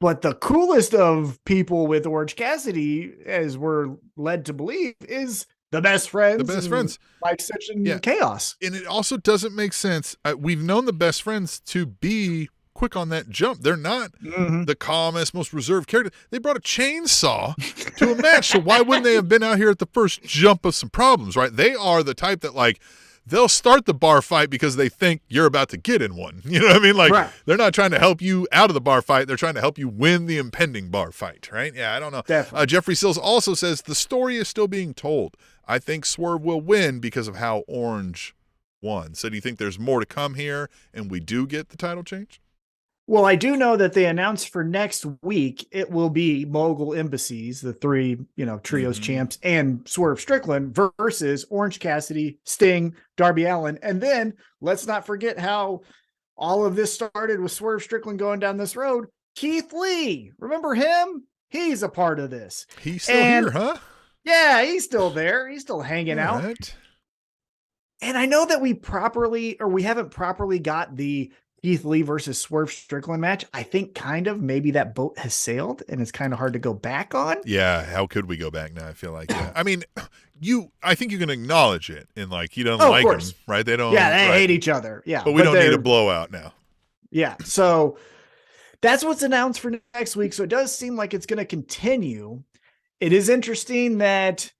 but the coolest of people with Orange Cassidy, as we're led to believe, is the best friends. The best friends. Like such Chaos. And it also doesn't make sense. We've known the best friends to be quick on that jump. They're not the calmest, most reserved character. They brought a chainsaw to a match. So why wouldn't they have been out here at the first jump of some problems, right? They are the type that like, they'll start the bar fight because they think you're about to get in one. You know what I mean? Like they're not trying to help you out of the bar fight. They're trying to help you win the impending bar fight, right? Yeah, I don't know. Jeffrey Sills also says the story is still being told. I think Swerve will win because of how Orange won. So do you think there's more to come here and we do get the title change? Well, I do know that they announced for next week, it will be Mogul Embassies, the 3, trios champs, and Swerve Strickland versus Orange Cassidy, Sting, Darby Allin. And then let's not forget how all of this started with Swerve Strickland going down this road. Keith Lee, remember him? He's a part of this. He's still here, huh? Yeah, he's still there. He's still hanging out. And I know that we haven't properly got the Keith Lee versus Swerve Strickland match. I think maybe that boat has sailed and it's kind of hard to go back on. Yeah. How could we go back now? I feel like, I mean, I think you can acknowledge it and like, you don't like them, right? They don't. Yeah. They hate each other. Yeah. But we don't need a blowout now. Yeah. So that's what's announced for next week. So it does seem like it's going to continue. it is interesting that,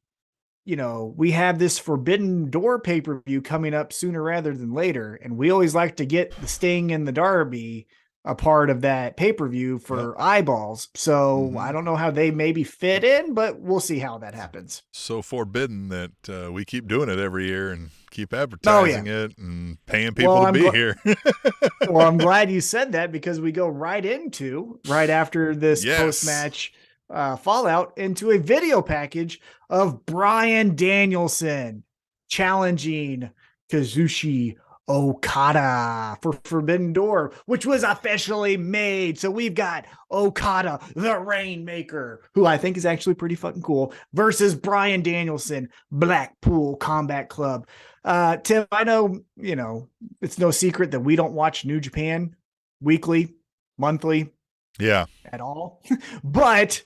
we have this Forbidden Door pay-per-view coming up sooner rather than later. And we always like to get the Sting and the Darby a part of that pay-per-view for eyeballs. So I don't know how they maybe fit in, but we'll see how that happens. So forbidden that we keep doing it every year and keep advertising it and paying people to be here. Well, I'm glad you said that, because we go right after this post-match fallout into a video package of Bryan Danielson challenging Kazushi Okada for Forbidden Door, which was officially made. So we've got Okada, the Rainmaker, who I think is actually pretty fucking cool, versus Bryan Danielson, Blackpool Combat Club. Tim, I know, it's no secret that we don't watch New Japan weekly, monthly, at all, but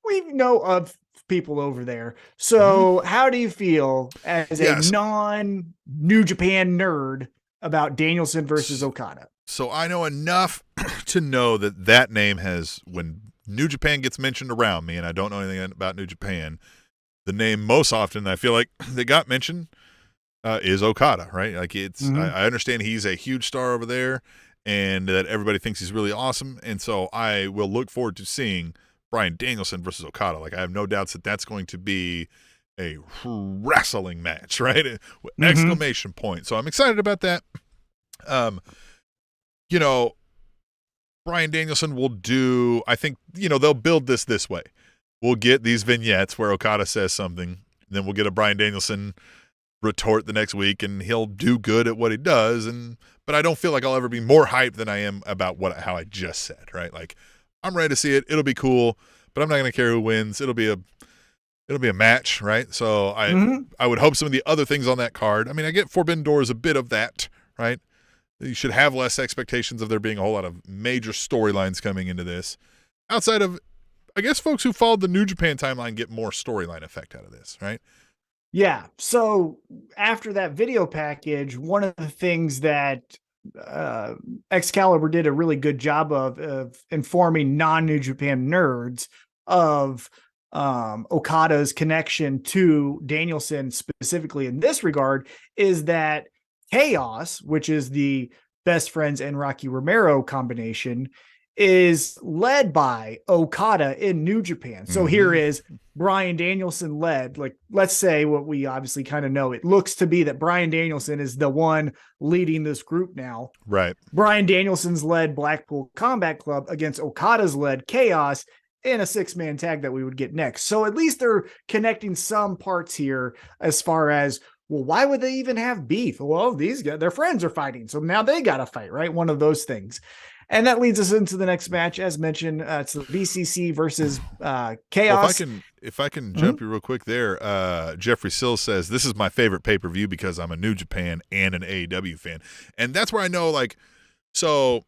we know of people over there. So how do you feel as a non-New Japan nerd about Danielson versus Okada? So I know enough to know that name has, when New Japan gets mentioned around me, and I don't know anything about New Japan, the name most often I feel like they got mentioned is Okada, right? Like it's, I understand he's a huge star over there and that everybody thinks he's really awesome. And so I will look forward to seeing Bryan Danielson versus Okada. Like I have no doubts that that's going to be a wrestling match, right? Exclamation point. So I'm excited about that. Bryan Danielson will do, I think, they'll build this way. We'll get these vignettes where Okada says something, then we'll get a Bryan Danielson retort the next week, and he'll do good at what he does. But I don't feel like I'll ever be more hyped than I am about how I just said, right? Like I'm ready to see it. It'll be cool, but I'm not going to care who wins. It'll be a match, right? So I would hope some of the other things on that card. I mean, I get Forbidden Door is a bit of that, right? You should have less expectations of there being a whole lot of major storylines coming into this. Outside of, I guess, folks who followed the New Japan timeline get more storyline effect out of this, right? Yeah. So after that video package, one of the things that Excalibur did a really good job of informing non-New Japan nerds of Okada's connection to Danielson specifically in this regard is that Chaos, which is the Best Friends and Rocky Romero combination, is led by Okada in New Japan. So here is Bryan Danielson led, like, let's say what we obviously kind of know. It looks to be that Bryan Danielson is the one leading this group now. Right. Bryan Danielson's led Blackpool Combat Club against Okada's led Chaos in a 6-man tag that we would get next. So at least they're connecting some parts here as far as, well, why would they even have beef? Well, these guys, their friends are fighting, so now they got to fight, right? One of those things. And that leads us into the next match. As mentioned, it's the BCC versus Chaos. Well, if I can jump you real quick there, Jeffrey Sills says, this is my favorite pay-per-view because I'm a New Japan and an AEW fan. And that's where I know, like, so,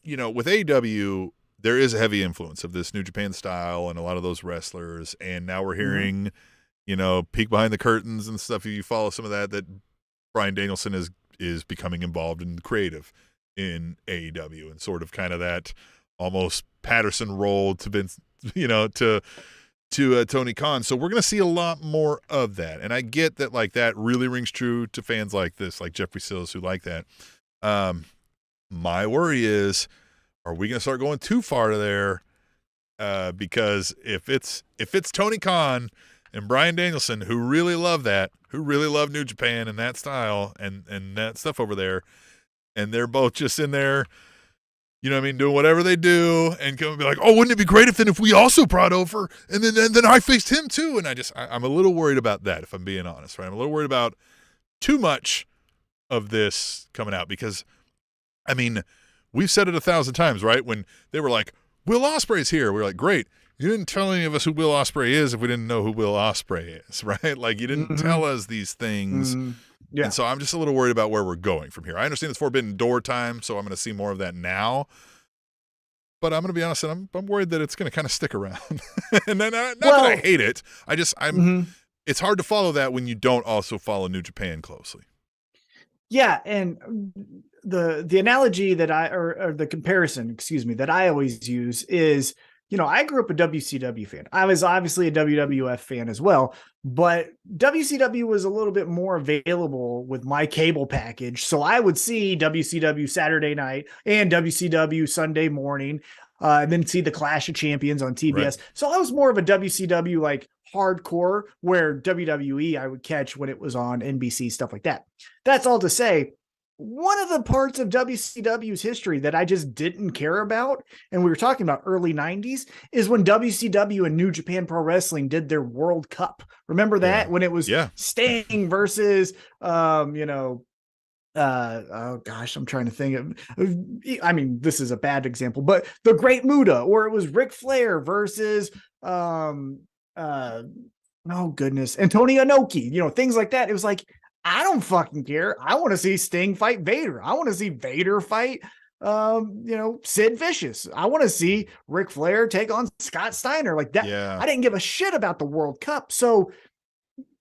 with AEW, there is a heavy influence of this New Japan style and a lot of those wrestlers. And now we're hearing, peek behind the curtains and stuff. If you follow some of that Bryan Danielson is becoming involved in the creative in AEW and sort of kind of that almost Patterson role to Vince, to Tony Khan. So we're going to see a lot more of that. And I get that, like, that really rings true to fans like this, like Jeffrey Sills, who like that. My worry is, are we going to start going too far to there? Because if it's Tony Khan and Bryan Danielson, who really love New Japan and that style and that stuff over there, and they're both just in there, doing whatever they do, and come and be like, oh, wouldn't it be great if we also brought over, and then I faced him too, and I'm a little worried about that, if I'm being honest, right? I'm a little worried about too much of this coming out, because, I mean, we've said it 1,000 times, right? When they were like, Will Ospreay's here, we were like, great. You didn't tell any of us who Will Ospreay is if we didn't know who Will Ospreay is, right? Like, you didn't tell us these things. Yeah. And so I'm just a little worried about where we're going from here. I understand it's Forbidden Door time, so I'm going to see more of that now. But I'm going to be honest, and I'm worried that it's going to kind of stick around. And then, not that I hate it. It's hard to follow that when you don't also follow New Japan closely. Yeah, and the analogy that or the comparison, that I always use is I grew up a WCW fan. I was obviously a WWF fan as well, but WCW was a little bit more available with my cable package. So I would see WCW Saturday night and WCW Sunday morning, and then see the Clash of Champions on TBS. Right. So I was more of a WCW like hardcore, where WWE I would catch when it was on NBC, stuff like that. That's all to say, one of the parts of WCW's history that I just didn't care about, and we were talking about early 90s, is when WCW and New Japan Pro Wrestling did their World Cup. Remember that? Yeah. When it was Sting versus, oh gosh, I'm trying to think of, I mean, this is a bad example, but the Great Muta, or it was Ric Flair versus, oh goodness, Antonio Inoki, things like that. It was like, I don't fucking care. I want to see Sting fight Vader. I want to see Vader fight, Sid Vicious. I want to see Ric Flair take on Scott Steiner like that. Yeah. I didn't give a shit about the World Cup. So,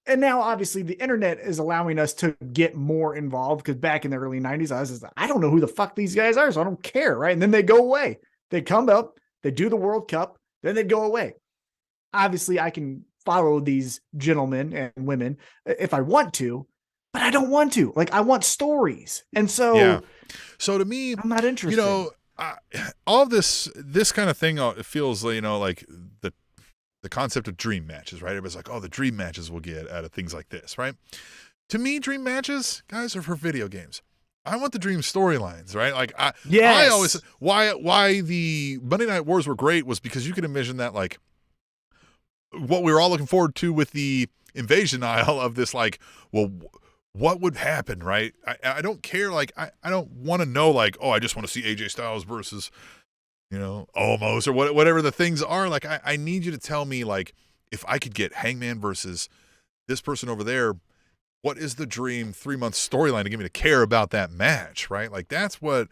and now obviously the internet is allowing us to get more involved, because back in the early 90s, I was just, I don't know who the fuck these guys are, so I don't care. Right. And then they go away. They come up, they do the World Cup, then they go away. Obviously I can follow these gentlemen and women if I want to, but I don't want to. Like, I want stories. And so, so to me, I'm not interested. All of this kind of thing, it feels, like the concept of dream matches, right? Everybody's like, oh, the dream matches we'll get out of things like this, right? To me, dream matches, guys, are for video games. I want the dream storylines, right? Like, I always, why the Monday Night Wars were great was because you could envision that, like, what we were all looking forward to with the invasion aisle of this, like, well, what would happen, right? I don't care. Like, I don't want to know, like, oh, I just want to see AJ Styles versus, Omos or whatever the things are. Like, I need you to tell me, like, if I could get Hangman versus this person over there, what is the dream 3-month storyline to get me to care about that match, right? Like, that's where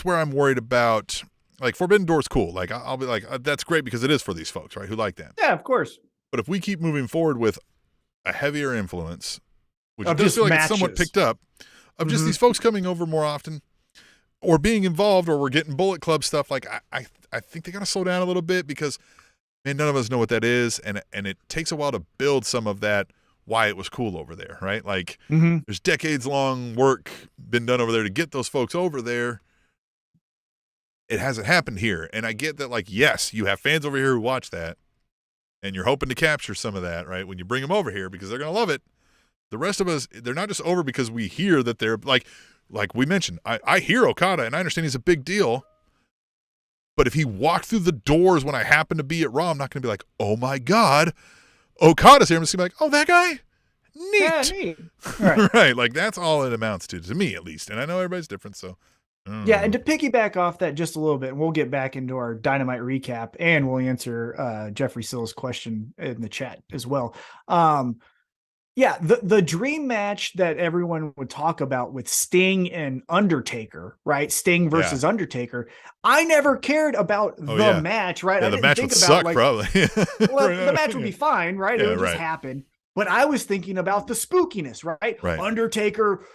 I'm worried about. Like, Forbidden Door's cool. Like, I'll be like, that's great because it is for these folks, right, who like that. Yeah, of course. But if we keep moving forward with a heavier influence, which does feel like it's somewhat picked up, of just these folks coming over more often or being involved, or we're getting Bullet Club stuff, like, I think they got to slow down a little bit, because, man, none of us know what that is, and it takes a while to build some of that, why it was cool over there, right? Like, there's decades-long work been done over there to get those folks over there. It hasn't happened here. And I get that, like, yes, you have fans over here who watch that, and you're hoping to capture some of that, right, when you bring them over here, because they're going to love it. The rest of us, they're not just over because we hear that they're, like we mentioned, I hear Okada, and I understand he's a big deal. But if he walked through the doors when I happen to be at Raw, I'm not going to be like, oh, my God, Okada's here. I'm just going to be like, oh, that guy? Neat. Yeah, neat. Right. Right. Like, that's all it amounts to me, at least. And I know everybody's different, so. Yeah, and to piggyback off that just a little bit, and we'll get back into our Dynamite recap, and we'll answer Jeffrey Sill's question in the chat as well. Yeah, the dream match that everyone would talk about with Sting and Undertaker, right? Sting versus Undertaker. I never cared about the match, right? Yeah, I the didn't match think would about, suck, like, probably. Well, the match would be fine, right? Yeah, it would just happen. But I was thinking about the spookiness, right? Undertaker,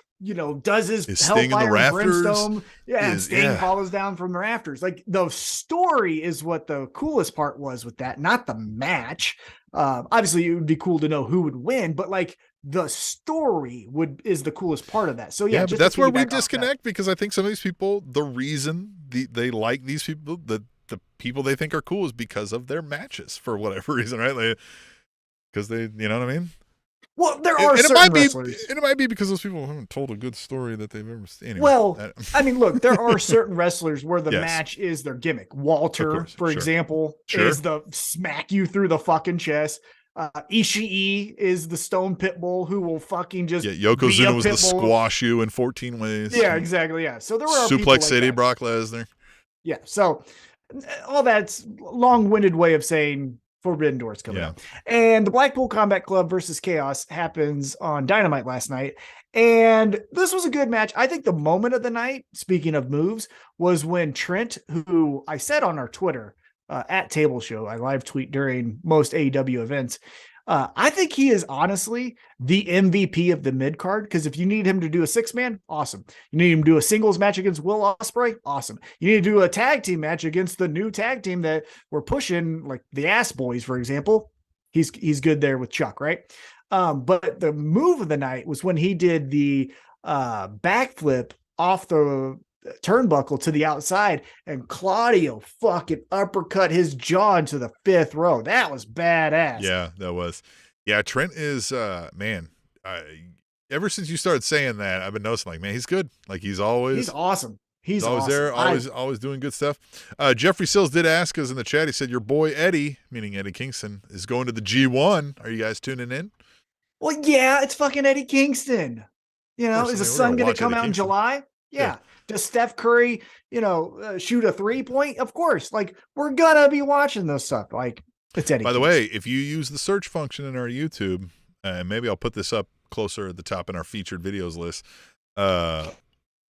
does his Hellfire and Brimstone. Yeah, and Sting follows down from the rafters. Like, the story is what the coolest part was with that, not the match. Obviously, it would be cool to know who would win, but, like, the story is the coolest part of that. So yeah, but that's where we disconnect, because I think some of these people, the reason they like these people, the people they think are cool, is because of their matches, for whatever reason, right? Because they, you know what I mean? Well, there are certain wrestlers. And it might be because those people haven't told a good story that they've ever seen. Anyway, well, I mean, look, there are certain wrestlers where the match is their gimmick. Walter, for example, is the smack you through the fucking chest. Ishii is the Stone Pitbull who will fucking just Yokozuna was the squash you in 14 ways. Yeah, exactly. Yeah. So there were Suplex City, like Brock Lesnar. Yeah. So all that's long-winded way of saying Forbidden Doors coming up. And the Blackpool Combat Club versus Chaos happens on Dynamite last night. And this was a good match. I think the moment of the night, speaking of moves, was when Trent, who I said on our Twitter, at Table Show, I live tweet during most AEW events, I think he is honestly the MVP of the mid card, because if you need him to do a 6-man, awesome. You need him to do a singles match against Will Ospreay, awesome. You need to do a tag team match against the new tag team that we're pushing, like the Ass Boys, for example. He's good there with Chuck, right? But the move of the night was when he did the backflip off the turnbuckle to the outside, and Claudio fucking uppercut his jaw into the 5th row. That was badass. Yeah, that was. Yeah, Trent is man. Ever since you started saying that, I've been noticing, like, man, he's good. Like, he's awesome. He's always awesome. there, always doing good stuff. Jeffrey Sills did ask us in the chat. He said, your boy Eddie, meaning Eddie Kingston, is going to the G1. Are you guys tuning in? Well, yeah, it's fucking Eddie Kingston. You know, is the sun going to come out in July? Yeah. Does Steph Curry, shoot a 3-point? Of course. Like, we're going to be watching this stuff. Like, it's Eddie. By the way, if you use the search function in our YouTube, and maybe I'll put this up closer at the top in our featured videos list,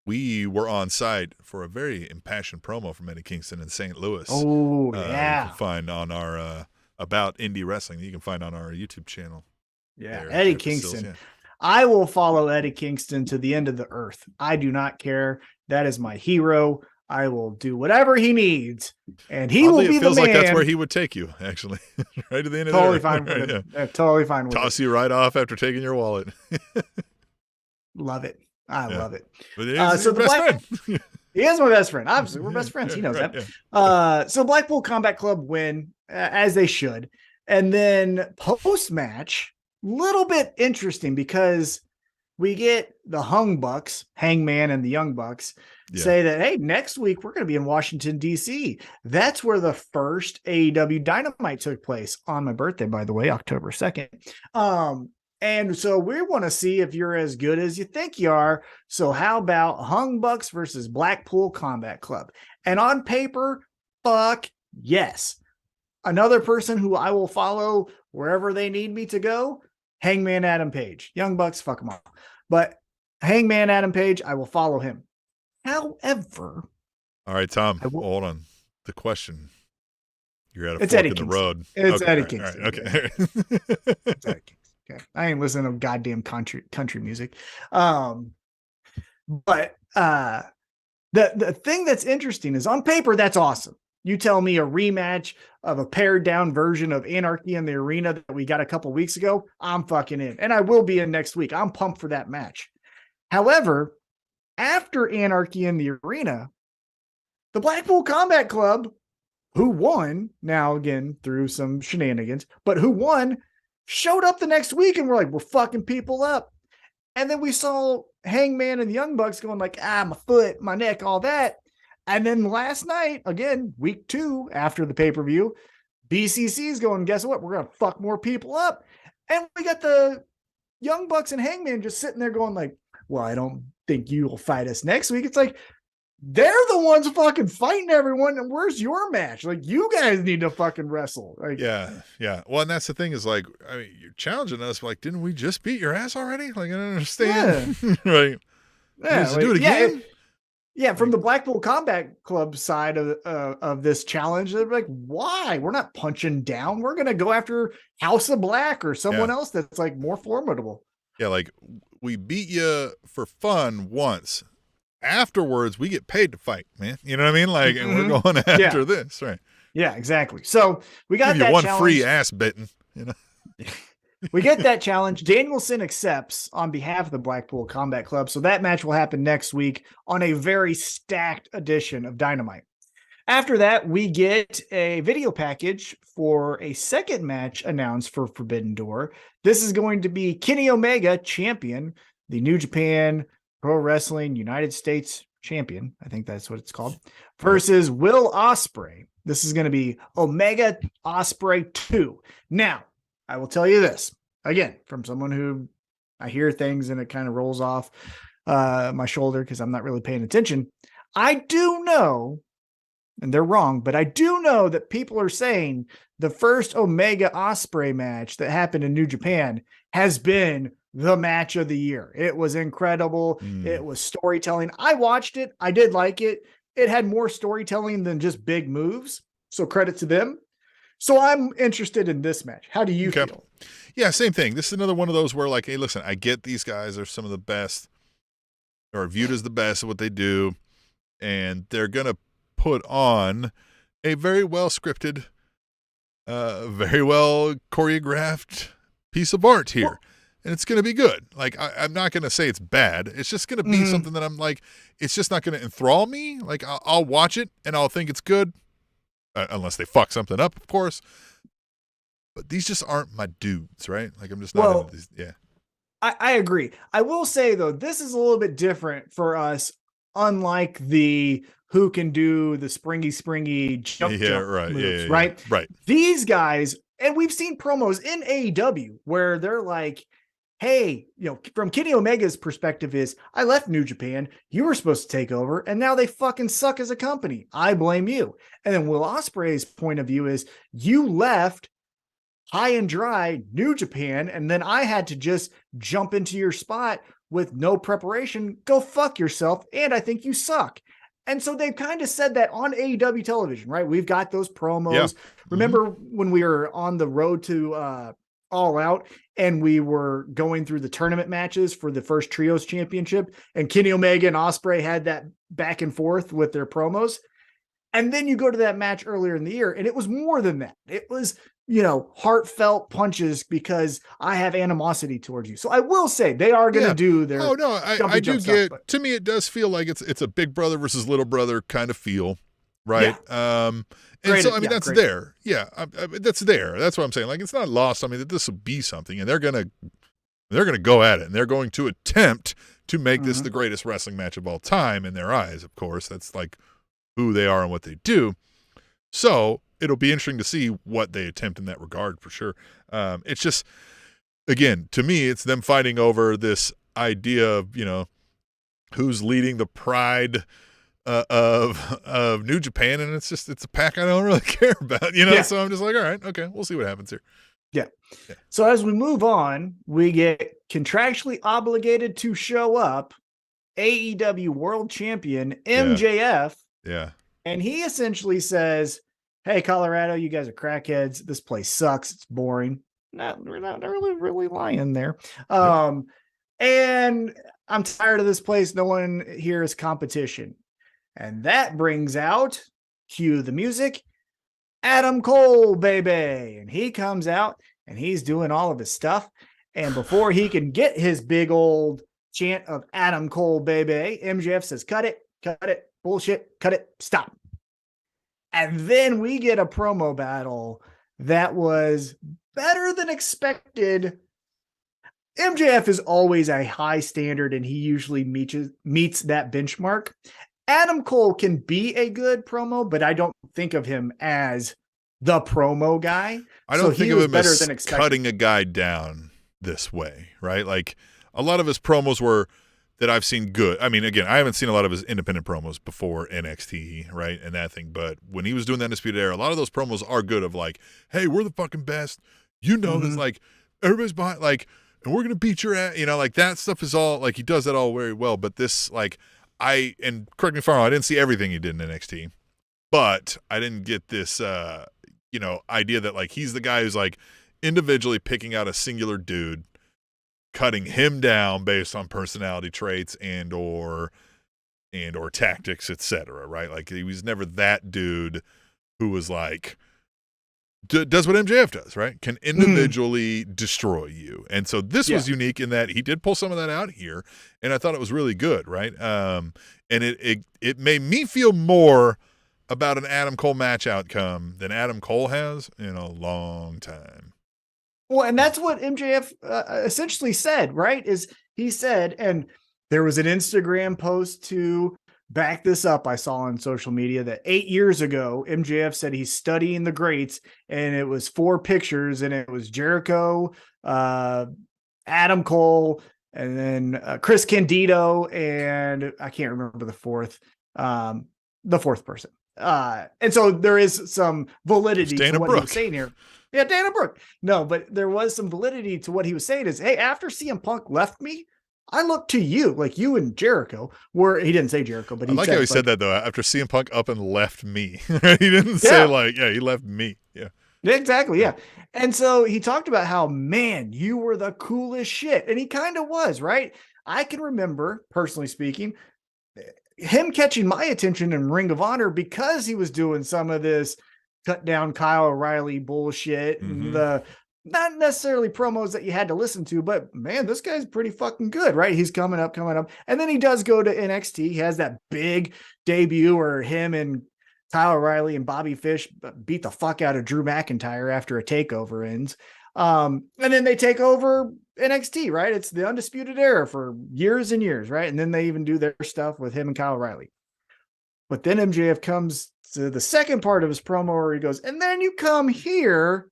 we were on site for a very impassioned promo from Eddie Kingston in St. Louis. Oh, yeah. You can find on our About Indie Wrestling. You can find on our YouTube channel. Yeah, there, Eddie Kingston. Sills, yeah. I will follow Eddie Kingston to the end of the earth. I do not care. That is my hero. I will do whatever he needs, and he will be the man. It feels like that's where he would take you, actually, right at the end of the earth. Fine with it. Yeah. Totally fine with it. Toss you right off after taking your wallet. Love it. I love it. But it is your best friend. He is my best friend. Obviously, we're best friends. He knows that. Yeah. So Blackpool Combat Club win, as they should. And then post-match, little bit interesting, because we get the Hung Bucks, Hangman and the Young Bucks, say that, hey, next week we're going to be in Washington, D.C. That's where the first AEW Dynamite took place, on my birthday, by the way, October 2nd. And so we want to see if you're as good as you think you are. So how about Hung Bucks versus Blackpool Combat Club? And on paper, fuck yes. Another person who I will follow wherever they need me to go, Hangman Adam Page. Young Bucks, fuck them all. But Hangman Adam Page, I will follow him. However. All right, Tom, hold on. The question. You're at a fork in the road. It's Eddie Kingston. All right, okay. It's Eddie Kingston. Okay. I ain't listening to goddamn country music. But the thing that's interesting is, on paper, that's awesome. You tell me a rematch of a pared down version of Anarchy in the Arena that we got a couple weeks ago, I'm fucking in. And I will be in next week. I'm pumped for that match. However, after Anarchy in the Arena, the Blackpool Combat Club, who won, now again through some shenanigans, but who won, showed up the next week, and we're like, we're fucking people up. And then we saw Hangman and the Young Bucks going like, my foot, my neck, all that. And then last night, again, week 2 after the pay-per-view, BCC's going, guess what? We're going to fuck more people up. And we got the Young Bucks and Hangman just sitting there going like, well, I don't think you will fight us next week. It's like, they're the ones fucking fighting everyone. And where's your match? Like, you guys need to fucking wrestle. Like, yeah. Well, and that's the thing is, like, I mean, you're challenging us. Like, didn't we just beat your ass already? Like, I don't understand. Yeah. Right. Yeah. Like, do it again. Yeah, from the Blackpool Combat Club side of this challenge, they're like, why? We're not punching down. We're going to go after House of Black or someone else that's like more formidable. Yeah, like, we beat you for fun once. Afterwards, we get paid to fight, man. You know what I mean? Like, and we're going after this, right? Yeah, exactly. So we got that one challenge. Free ass bitten, you know. We get that challenge. Danielson accepts on behalf of the Blackpool Combat Club. So that match will happen next week on a very stacked edition of Dynamite. After that, we get a video package for a second match announced for Forbidden Door. This is going to be Kenny Omega, champion, the New Japan Pro Wrestling United States champion. I think that's what it's called. Versus Will Ospreay. This is going to be Omega Ospreay 2. Now, I will tell you this, again, from someone who I hear things and it kind of rolls off my shoulder because I'm not really paying attention. I do know, and they're wrong, but I do know that people are saying the first Omega Ospreay match that happened in New Japan has been the match of the year. It was incredible. It was storytelling. I watched it. I did like it. It had more storytelling than just big moves. So credit to them. So I'm interested in this match. How do you feel? Yeah, same thing. This is another one of those where, like, hey, listen, I get these guys are some of the best, or viewed as the best at what they do, and they're going to put on a very well scripted, very well choreographed piece of art here. And it's going to be good. Like, I'm not going to say it's bad. It's just going to be something that I'm like, it's just not going to enthrall me. Like, I'll watch it and I'll think it's good, unless they fuck something up, of course. But these just aren't my dudes, right? Like, I'm just not into these. Yeah. I agree. I will say, though, this is a little bit different for us, unlike the who can do the springy jump moves, right? Right. These guys, and we've seen promos in AEW where they're like, hey, from Kenny Omega's perspective is, I left New Japan, you were supposed to take over, and now they fucking suck as a company. I blame you. And then Will Ospreay's point of view is, you left high and dry New Japan, and then I had to just jump into your spot with no preparation. Go fuck yourself, and I think you suck. And so they've kind of said that on AEW television, right? We've got those promos. Yeah. Remember when we were on the road to All Out and we were going through the tournament matches for the first Trios Championship, and Kenny Omega and Ospreay had that back and forth with their promos? And then you go to that match earlier in the year, and it was more than that. It was, heartfelt punches because I have animosity towards you. So I will say they are going to do their. Oh no, I do get. Stuff, to me, it does feel like it's a big brother versus little brother kind of feel, right? Yeah. And so I mean that's there. Yeah, that's there. That's what I'm saying. Like, it's not lost. I mean, that this will be something, and they're gonna go at it, and they're going to attempt to make this the greatest wrestling match of all time in their eyes. Of course, that's like who they are and what they do. So it'll be interesting to see what they attempt in that regard, for sure. It's just, again, to me, it's them fighting over this idea of, who's leading the pride of New Japan, and it's a pack I don't really care about, Yeah. So I'm just like, all right, okay, we'll see what happens here. Yeah. So as we move on, we get contractually obligated to show up AEW World Champion MJF. Yeah. And he essentially says, hey, Colorado, you guys are crackheads. This place sucks. It's boring. We're not really lying there. And I'm tired of this place. No one here is competition. And that brings out, cue the music, Adam Cole, baby. And he comes out and he's doing all of his stuff. And before he can get his big old chant of Adam Cole, baby, MJF says, cut it, bullshit, cut it, stop. And then we get a promo battle that was better than expected. MJF is always a high standard, and he usually meets that benchmark. Adam Cole can be a good promo, but I don't think of him as the promo guy. I don't think of him as cutting a guy down this way, right? Like, a lot of his promos were that I've seen good. I mean, again, I haven't seen a lot of his independent promos before NXT, right, and that thing. But when he was doing that Undisputed Era, a lot of those promos are good of like, hey, we're the fucking best. This, like, everybody's behind, like, and we're going to beat your ass. Like, that stuff is all, like, he does that all very well. But this, like, and correct me if I'm wrong, I didn't see everything he did in NXT. But I didn't get this, idea that, like, he's the guy who's, like, individually picking out a singular dude, cutting him down based on personality traits and or tactics, etc. Right? Like, he was never that dude who was like does what MJF does, right? Can individually destroy you. And so this was unique in that he did pull some of that out here, and I thought it was really good, right? And it made me feel more about an Adam Cole match outcome than Adam Cole has in a long time. Well, and that's what MJF essentially said, right? Is he said, and there was an Instagram post to back this up I saw on social media, that 8 years ago, MJF said he's studying the greats, and it was 4 pictures, and it was Jericho, Adam Cole, and then Chris Candido, and I can't remember the fourth person. And so there is some validity to what he was saying here. Yeah, Dana Brooke. No, but there was some validity to what he was saying is, hey, after CM Punk left me, I look to you, like you and Jericho, where he didn't say Jericho, but he like how he said that, though, after CM Punk up and left me. He didn't say, like, he left me. Yeah. Exactly. Yeah. And so he talked about how, man, you were the coolest shit. And he kind of was, right? I can remember, personally speaking, him catching my attention in Ring of Honor because he was doing some of this cut down Kyle O'Reilly bullshit and the not necessarily promos that you had to listen to, but man, this guy's pretty fucking good, right? He's coming up. And then he does go to NXT. He has that big debut where him and Kyle O'Reilly and Bobby Fish beat the fuck out of Drew McIntyre after a takeover ends. And then they take over NXT, right? It's the Undisputed Era for years and years, right? And then they even do their stuff with him and Kyle O'Reilly. But then MJF comes to the second part of his promo where he goes, and then you come here,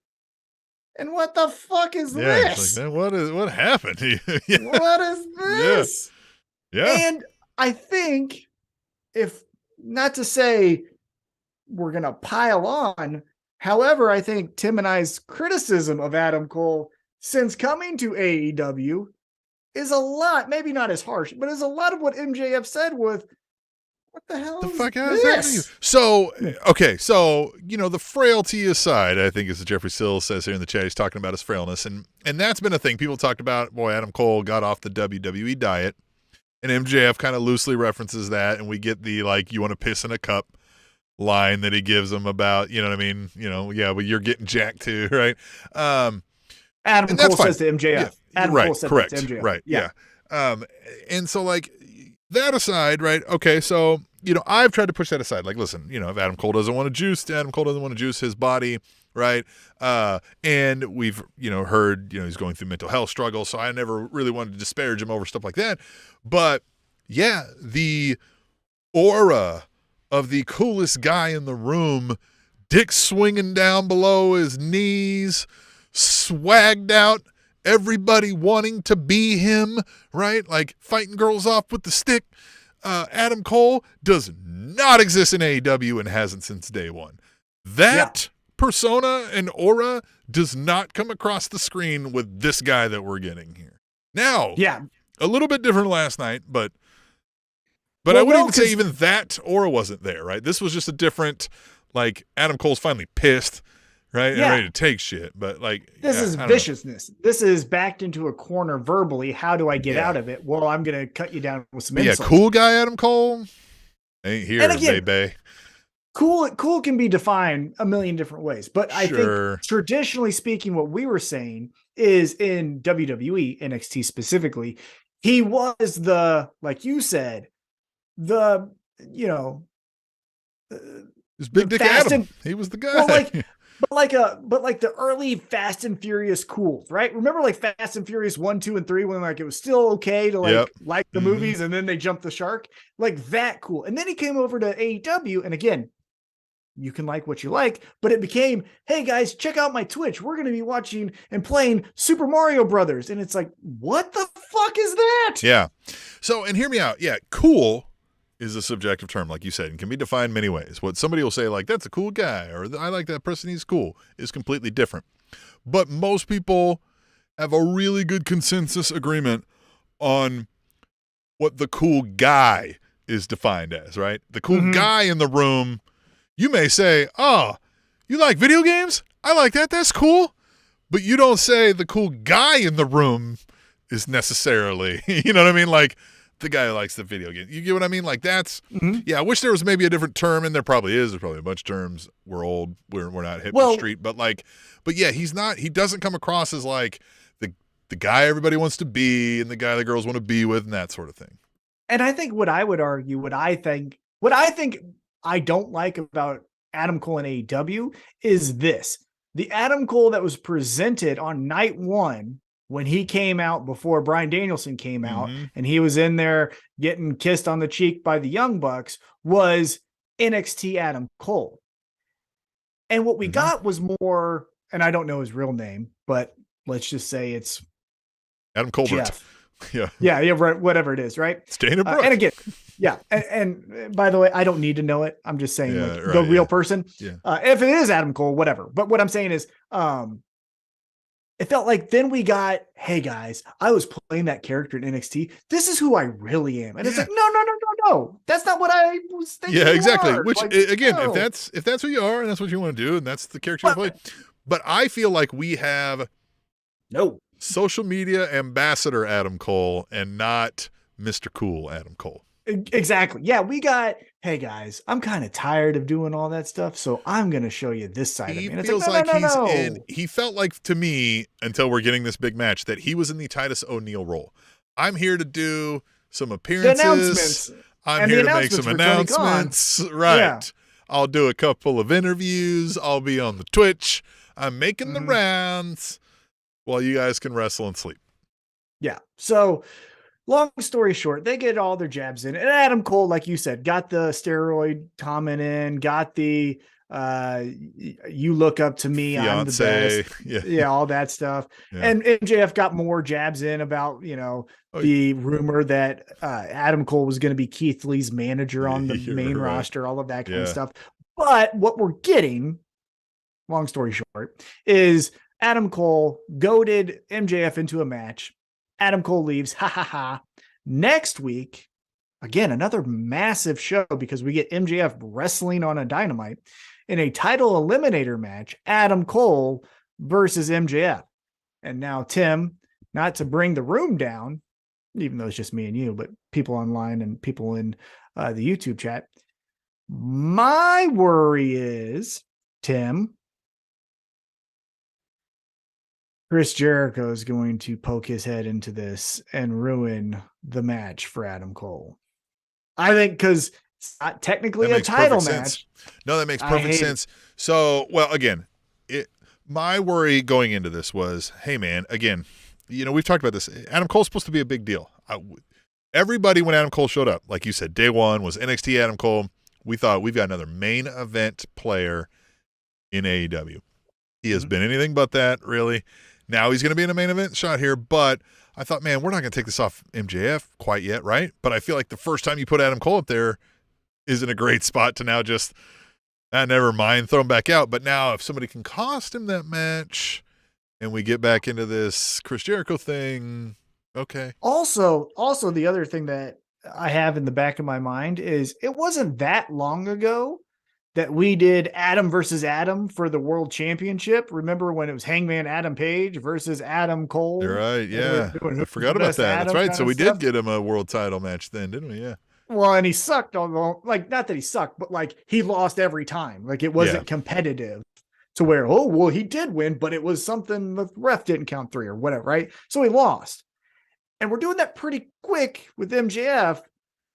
and what the fuck is this? Like, what happened? Yeah. What is this? Yeah. And I think, if not to say we're going to pile on, however, I think Tim and I's criticism of Adam Cole since coming to AEW is a lot, maybe not as harsh, but is a lot of what MJF said with, what the hell is this? So, okay, so, the frailty aside, I think as Jeffrey Sills says here in the chat, he's talking about his frailness, and that's been a thing. People talked about, boy, Adam Cole got off the WWE diet, and MJF kind of loosely references that, and we get the, like, you want to piss in a cup line that he gives him about, you know what I mean? Yeah, but you're getting jacked too, right? Adam Cole says to MJF. Yeah, Adam right, Cole said correct, to MJF. Right, yeah. And so, like, that aside, right? Okay, so, I've tried to push that aside. Like, listen, if Adam Cole doesn't want to juice, Adam Cole doesn't want to juice his body, right? And we've, heard, he's going through mental health struggles, so I never really wanted to disparage him over stuff like that. But, yeah, the aura of the coolest guy in the room, dick swinging down below his knees, swagged out, everybody wanting to be him, right? Like fighting girls off with the stick. Adam Cole does not exist in AEW and hasn't since day one. That persona and aura does not come across the screen with this guy that we're getting here. Now, a little bit different last night, but I wouldn't even say even that aura wasn't there, right? This was just a different, like, Adam Cole's finally pissed, right? And ready to take shit. But, like, this is viciousness. This is backed into a corner verbally. How do I get out of it? Well, I'm going to cut you down with some insults. Yeah, cool guy Adam Cole ain't here, baby. Cool can be defined a million different ways. But I think traditionally speaking, what we were saying is in WWE, NXT specifically, he was the, like you said, his big dick Adam. He was the guy. Well, but like the early Fast and Furious cools, right? Remember like Fast and Furious 1, 2, and 3 when like it was still okay to like the movies and then they jumped the shark? Like that cool. And then he came over to AEW, and again, you can like what you like, but it became, hey guys, check out my Twitch. We're going to be watching and playing Super Mario Brothers. And it's like, what the fuck is that? Yeah. So, and hear me out. Yeah. Cool is a subjective term, like you said, and can be defined many ways. What somebody will say, like, that's a cool guy, or I like that person, he's cool, is completely different. But most people have a really good consensus agreement on what the cool guy is defined as, right? The cool guy in the room, you may say, oh, you like video games? I like that. That's cool. But you don't say the cool guy in the room is necessarily, you know what I mean? Like, the guy who likes the video game. You get what I mean? Like, that's, I wish there was maybe a different term, and there probably is. There's probably a bunch of terms. We're old. We're not hip to the street. But yeah, he doesn't come across as like the guy everybody wants to be and the guy the girls want to be with and that sort of thing. And I think what I would argue, what I think I don't like about Adam Cole and AEW is this. The Adam Cole that was presented on night one, when he came out before Bryan Danielson came out and he was in there getting kissed on the cheek by the Young Bucks, was NXT Adam Cole. And what we got was more, and I don't know his real name, but let's just say it's Adam Colbert. Jeff. Yeah, right, whatever it is, right? Dana Brooke. And again, and by the way, I don't need to know it. I'm just saying the real person. Yeah. If it is Adam Cole, whatever. But what I'm saying is, it felt like then we got, hey guys, I was playing that character in NXT. This is who I really am. And it's like, no. That's not what I was thinking. Yeah, exactly. Which, like, again, if that's who you are and that's what you want to do and that's the character you play, But I feel like we have No. social media ambassador Adam Cole and not Mr. Cool Adam Cole. Exactly. Yeah, we got, hey guys, I'm kind of tired of doing all that stuff, so I'm going to show you this side of me. He And it's feels like, like he's no. in. He felt like, to me, until we're getting this big match, that he was in the Titus O'Neil role. I'm here to do some appearances. The announcements. I'm And here the to make some announcements for Tony Khan. announcements. Right. Yeah. I'll do a couple of interviews. I'll be on the Twitch. I'm making the rounds while you guys can wrestle and sleep. Yeah. So long story short, they get all their jabs in. And Adam Cole, like you said, got the steroid comment in, got the you look up to me, Fiance, I'm the best. Yeah, all that stuff. Yeah. And MJF got more jabs in about, the rumor that Adam Cole was going to be Keith Lee's manager on the main roster, all of that kind of stuff. But what we're getting, long story short, is Adam Cole goaded MJF into a match. Adam Cole leaves. Ha ha ha. Next week, again, another massive show because we get MJF wrestling on a Dynamite in a title eliminator match, Adam Cole versus MJF. And now, Tim, not to bring the room down, even though it's just me and you, but people online and people in the YouTube chat. My worry is, Tim, Chris Jericho is going to poke his head into this and ruin the match for Adam Cole. I think because it's not technically a title match. No, that makes perfect sense. So, well, again, my worry going into this was, hey, man, again, we've talked about this. Adam Cole's supposed to be a big deal. Everybody, when Adam Cole showed up, like you said, day one was NXT Adam Cole. We thought we've got another main event player in AEW. He has been anything but that, really. Now he's going to be in a main event shot here, but I thought, man, we're not going to take this off MJF quite yet, right? But I feel like the first time you put Adam Cole up there isn't a great spot to now just, never mind, throw him back out. But now if somebody can cost him that match and we get back into this Chris Jericho thing, okay. Also, the other thing that I have in the back of my mind is it wasn't that long ago that we did Adam versus Adam for the world championship. Remember when it was Hangman Adam Page versus Adam Cole? You're right. Yeah. I forgot about that. That's right. So we did get him a world title match then, didn't we? Yeah. Well, and he sucked not that he sucked, but he lost every time. It wasn't competitive to where, he did win, but it was something the ref didn't count 3 or whatever. Right. So he lost. And we're doing that pretty quick with MJF.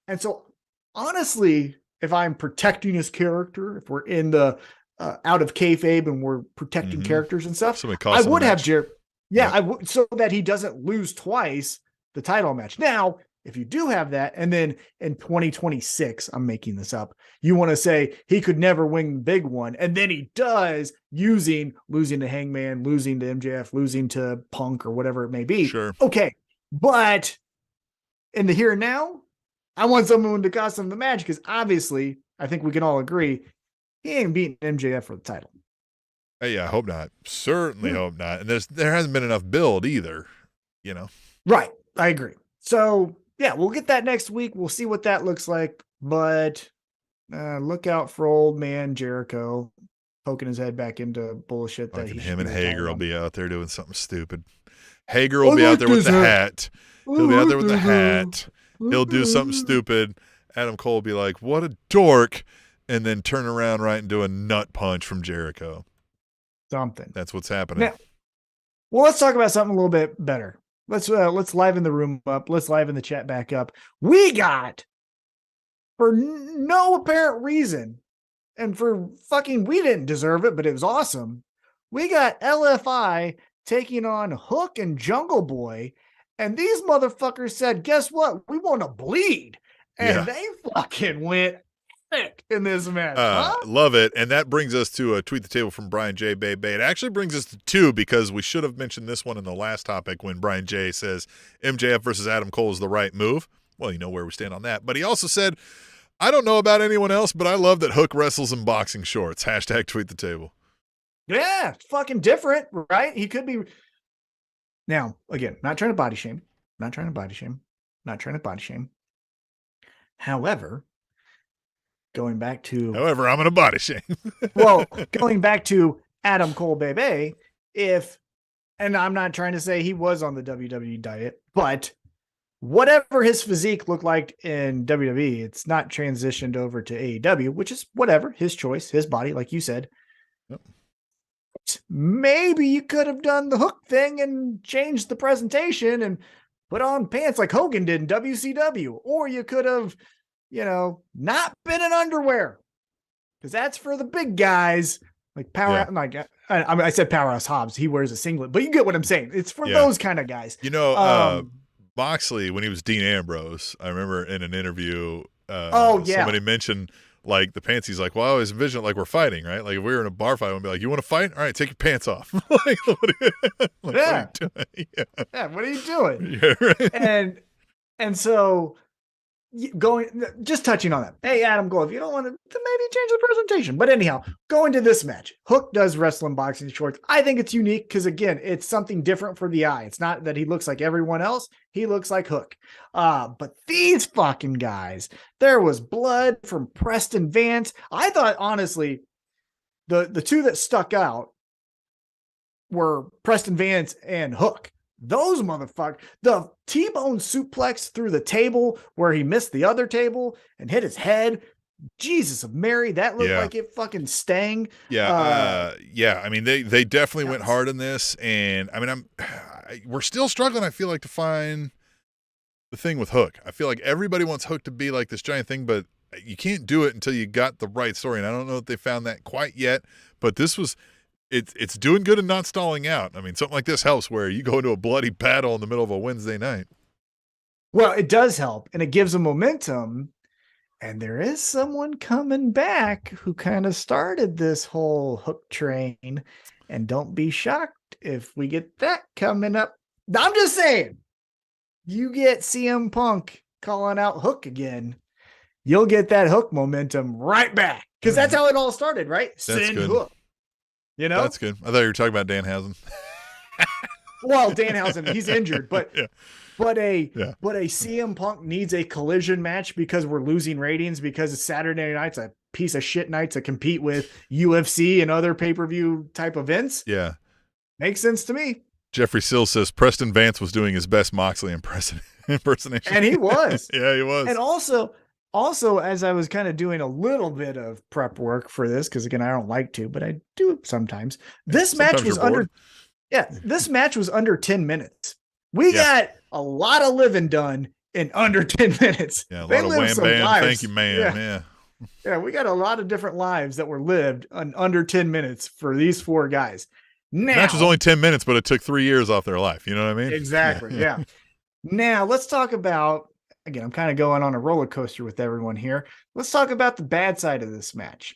And so honestly, if I'm protecting his character, if we're in the out of kayfabe and we're protecting characters and stuff, I would have Jericho. Yeah, I would, so that he doesn't lose twice the title match. Now, if you do have that, and then in 2026, I'm making this up, you want to say he could never win the big one, and then he does, losing to Hangman, losing to MJF, losing to Punk or whatever it may be. Sure. Okay, but in the here and now, I want someone to cost him the match because obviously, I think we can all agree, he ain't beating MJF for the title. Yeah, I hope not. Certainly hope not. And there hasn't been enough build either, Right. I agree. So, yeah, we'll get that next week. We'll see what that looks like. But look out for old man Jericho poking his head back into bullshit. Him and Hager will be out there doing something stupid. Hager will be out there with the hat. He'll be out there with the hat. He'll do something stupid. Adam Cole will be like, what a dork. And then turn around right and do a nut punch from Jericho. Something. That's what's happening. Now, well, let's talk about something a little bit better. Let's liven the room up. Let's liven the chat back up. We got, for no apparent reason, and for fucking, we didn't deserve it, but it was awesome. We got LFI taking on Hook and Jungle Boy. And these motherfuckers said, guess what? We want to bleed. And they fucking went thick in this match. Love it. And that brings us to a tweet the table from Brian J. Bay. It actually brings us to 2 because we should have mentioned this one in the last topic when Brian J. says MJF versus Adam Cole is the right move. Well, you know where we stand on that. But he also said, I don't know about anyone else, but I love that Hook wrestles in boxing shorts. # tweet the table. Yeah, it's fucking different, right? He could be... Now, again, not trying to body shame. However, going back to... I'm going to body shame. Well, going back to Adam Cole baby, and I'm not trying to say he was on the WWE diet, but whatever his physique looked like in WWE, it's not transitioned over to AEW, which is whatever, his choice, his body, like you said. Yep. Maybe you could have done the hook thing and changed the presentation and put on pants like Hogan did in WCW. Or you could have, not been in underwear. Because that's for the big guys. Like I said Powerhouse Hobbs. He wears a singlet. But you get what I'm saying. It's for those kind of guys. Moxley, when he was Dean Ambrose, I remember in an interview, somebody mentioned like the pants. He's like, well, I always envision it like we're fighting, right? Like if we were in a bar fight, we'd be like, you want to fight? All right, take your pants off. What are you doing? Yeah, what are you doing? Yeah, right. And so just touching on that. Hey, Adam Cole, if you don't want to maybe change the presentation. But anyhow, going to this match. Hook does wrestle in boxing shorts. I think it's unique because, again, it's something different for the eye. It's not that he looks like everyone else. He looks like Hook. But these fucking guys, there was blood from Preston Vance. I thought, honestly, the two that stuck out were Preston Vance and Hook. Those motherfuckers, the T-bone suplex through the table where he missed the other table and hit his head. Jesus of Mary, that looked like it fucking stang. Yeah. I mean, they definitely went hard in this. And I mean, we're still struggling, I feel like, to find the thing with Hook. I feel like everybody wants Hook to be like this giant thing, but you can't do it until you got the right story. And I don't know if they found that quite yet, but this was, it's doing good and not stalling out. I mean, something like this helps where you go into a bloody battle in the middle of a Wednesday night. Well, it does help, and it gives them momentum. And there is someone coming back who kind of started this whole Hook train. And don't be shocked if we get that coming up. I'm just saying, you get CM Punk calling out Hook again, you'll get that Hook momentum right back. Because that's how it all started, right? Send Hook. That's good. I thought you were talking about Danhausen. Well, Danhausen, he's injured, but but a CM Punk needs a collision match because we're losing ratings because Saturday night's a piece of shit night to compete with UFC and other pay-per-view type events. Yeah. Makes sense to me. Jeffrey Sill says Preston Vance was doing his best Moxley impersonation. And he was. Yeah, he was. And also, as I was kind of doing a little bit of prep work for this, because again, I don't like to, but I do sometimes. This match was under 10 minutes. We got a lot of living done in under 10 minutes. Yeah, a lot of wham bam. Lives. Thank you, man. Yeah, we got a lot of different lives that were lived in under 10 minutes for these four guys. Now, the match was only 10 minutes, but it took 3 years off their life. You know what I mean? Exactly. Yeah. Now let's talk about. Again, I'm kind of going on a roller coaster with everyone here. Let's talk about the bad side of this match.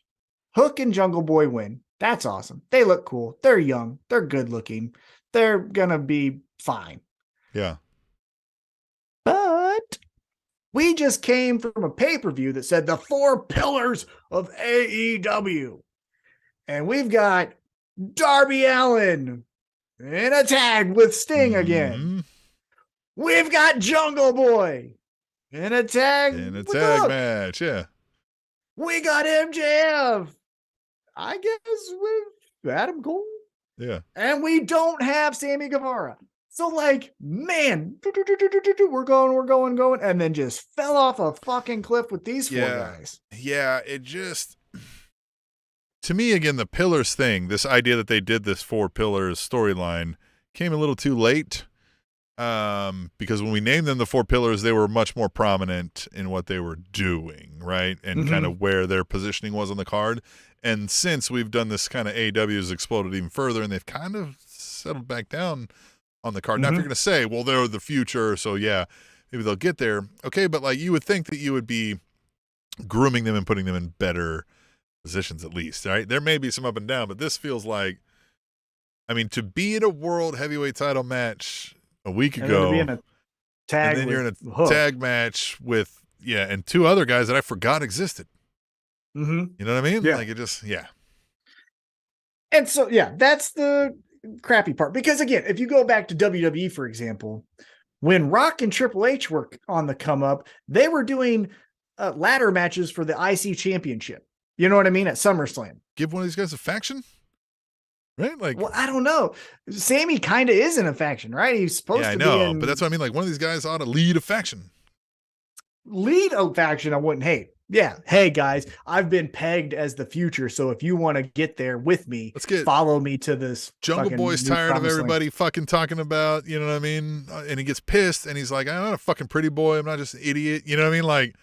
Hook and Jungle Boy win. That's awesome. They look cool. They're young. They're good looking. They're going to be fine. Yeah. But we just came from a pay-per-view that said the 4 pillars of AEW. And we've got Darby Allin in a tag with Sting again. We've got Jungle Boy in a tag match, yeah. We got MJF, I guess, with Adam Cole. Yeah. And we don't have Sammy Guevara. So, like, man, we're going, and then just fell off a fucking cliff with these 4 guys. Yeah, it just... To me, again, the pillars thing, this idea that they did this 4 pillars storyline came a little too late. Because when we named them the 4 pillars, they were much more prominent in what they were doing, right? And kind of where their positioning was on the card. And since we've done this, kind of AEW has exploded even further, and they've kind of settled back down on the card. Now, if you're going to say, well, they're the future, so yeah, maybe they'll get there. Okay, but like you would think that you would be grooming them and putting them in better positions at least, right? There may be some up and down, but this feels like, I mean, to be in a world heavyweight title match a week ago, and then you're in a tag match with, and 2 other guys that I forgot existed. You know what I mean? Yeah. Like it just, And so, that's the crappy part. Because again, if you go back to WWE, for example, when Rock and Triple H were on the come up, they were doing ladder matches for the IC championship. You know what I mean? At SummerSlam. Give one of these guys a faction? right? Like, well, I don't know. Sammy kind of is in a faction, right? He's supposed yeah, I to know, be in but that's what I mean. Like, one of these guys ought to lead a faction. lead a faction I wouldn't hate. Yeah. Hey guys, I've been pegged as the future. So if you want to get there with me, follow me to this. Jungle Boy's tired of everybody fucking talking about, you know what I mean? And he gets pissed and he's like, I'm not a fucking pretty boy. I'm not just an idiot. You know what I mean? Like,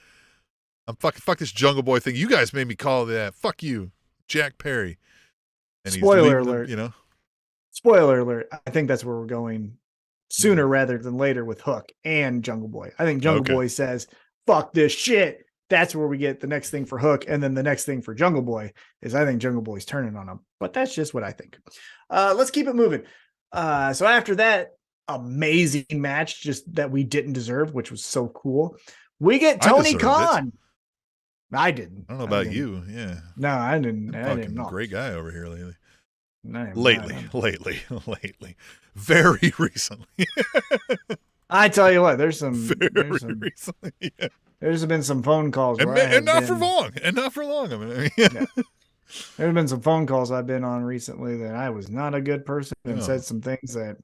I'm fuck this Jungle Boy thing. You guys made me call that. Fuck you, Jack Perry. And spoiler alert. You know? Spoiler alert. I think that's where we're going sooner rather than later with Hook and Jungle Boy. I think Jungle Boy says, fuck this shit. That's where we get the next thing for Hook. And then the next thing for Jungle Boy is I think Jungle Boy's turning on him. But that's just what I think. Let's keep it moving. So after that amazing match, just that we didn't deserve, which was so cool, we get Tony Khan. I didn't. I don't know about you. Yeah. No, I didn't. I'm I didn't know. Great guy over here lately. Lately. Very recently. I tell you what, there's recently. Yeah. There's been some phone calls. And not for long. I mean, yeah. There's been some phone calls I've been on recently that I was not a good person and said some things that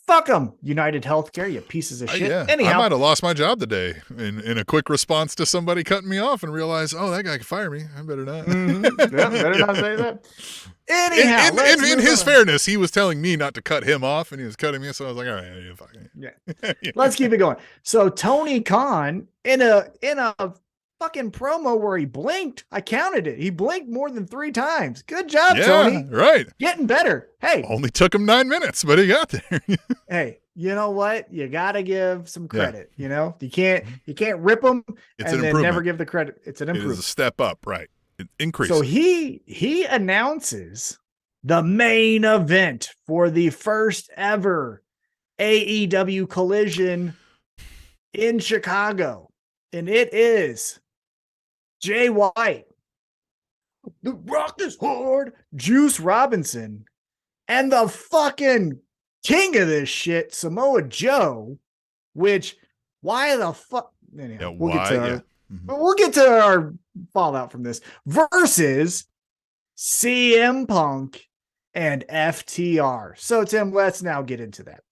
fuck them, United Healthcare, you pieces of shit. Yeah. Anyhow, I might have lost my job today in a quick response to somebody cutting me off and realized, oh, that guy can fire me. I better not. Better not say that. Anyhow, in his fairness, he was telling me not to cut him off, and he was cutting me. So I was like, all right, yeah, fuck it. Yeah. Let's keep it going. So Tony Khan in a fucking promo where he blinked. I counted it. He blinked more than 3 times. Good job, Tony. Right. Getting better. Hey. Only took him 9 minutes, but he got there. Hey, you know what? You got to give some credit. You know, you can't rip them and then never give the credit. It's an improvement. It is a step up, right? It increases. So he announces the main event for the first ever AEW Collision in Chicago. And it is Jay White, The Rock is Hard, Juice Robinson, and the fucking king of this shit, Samoa Joe, which, why the fuck? Anyhow, we'll get to our fallout from this, versus CM Punk and FTR. So, Tim, let's now get into that.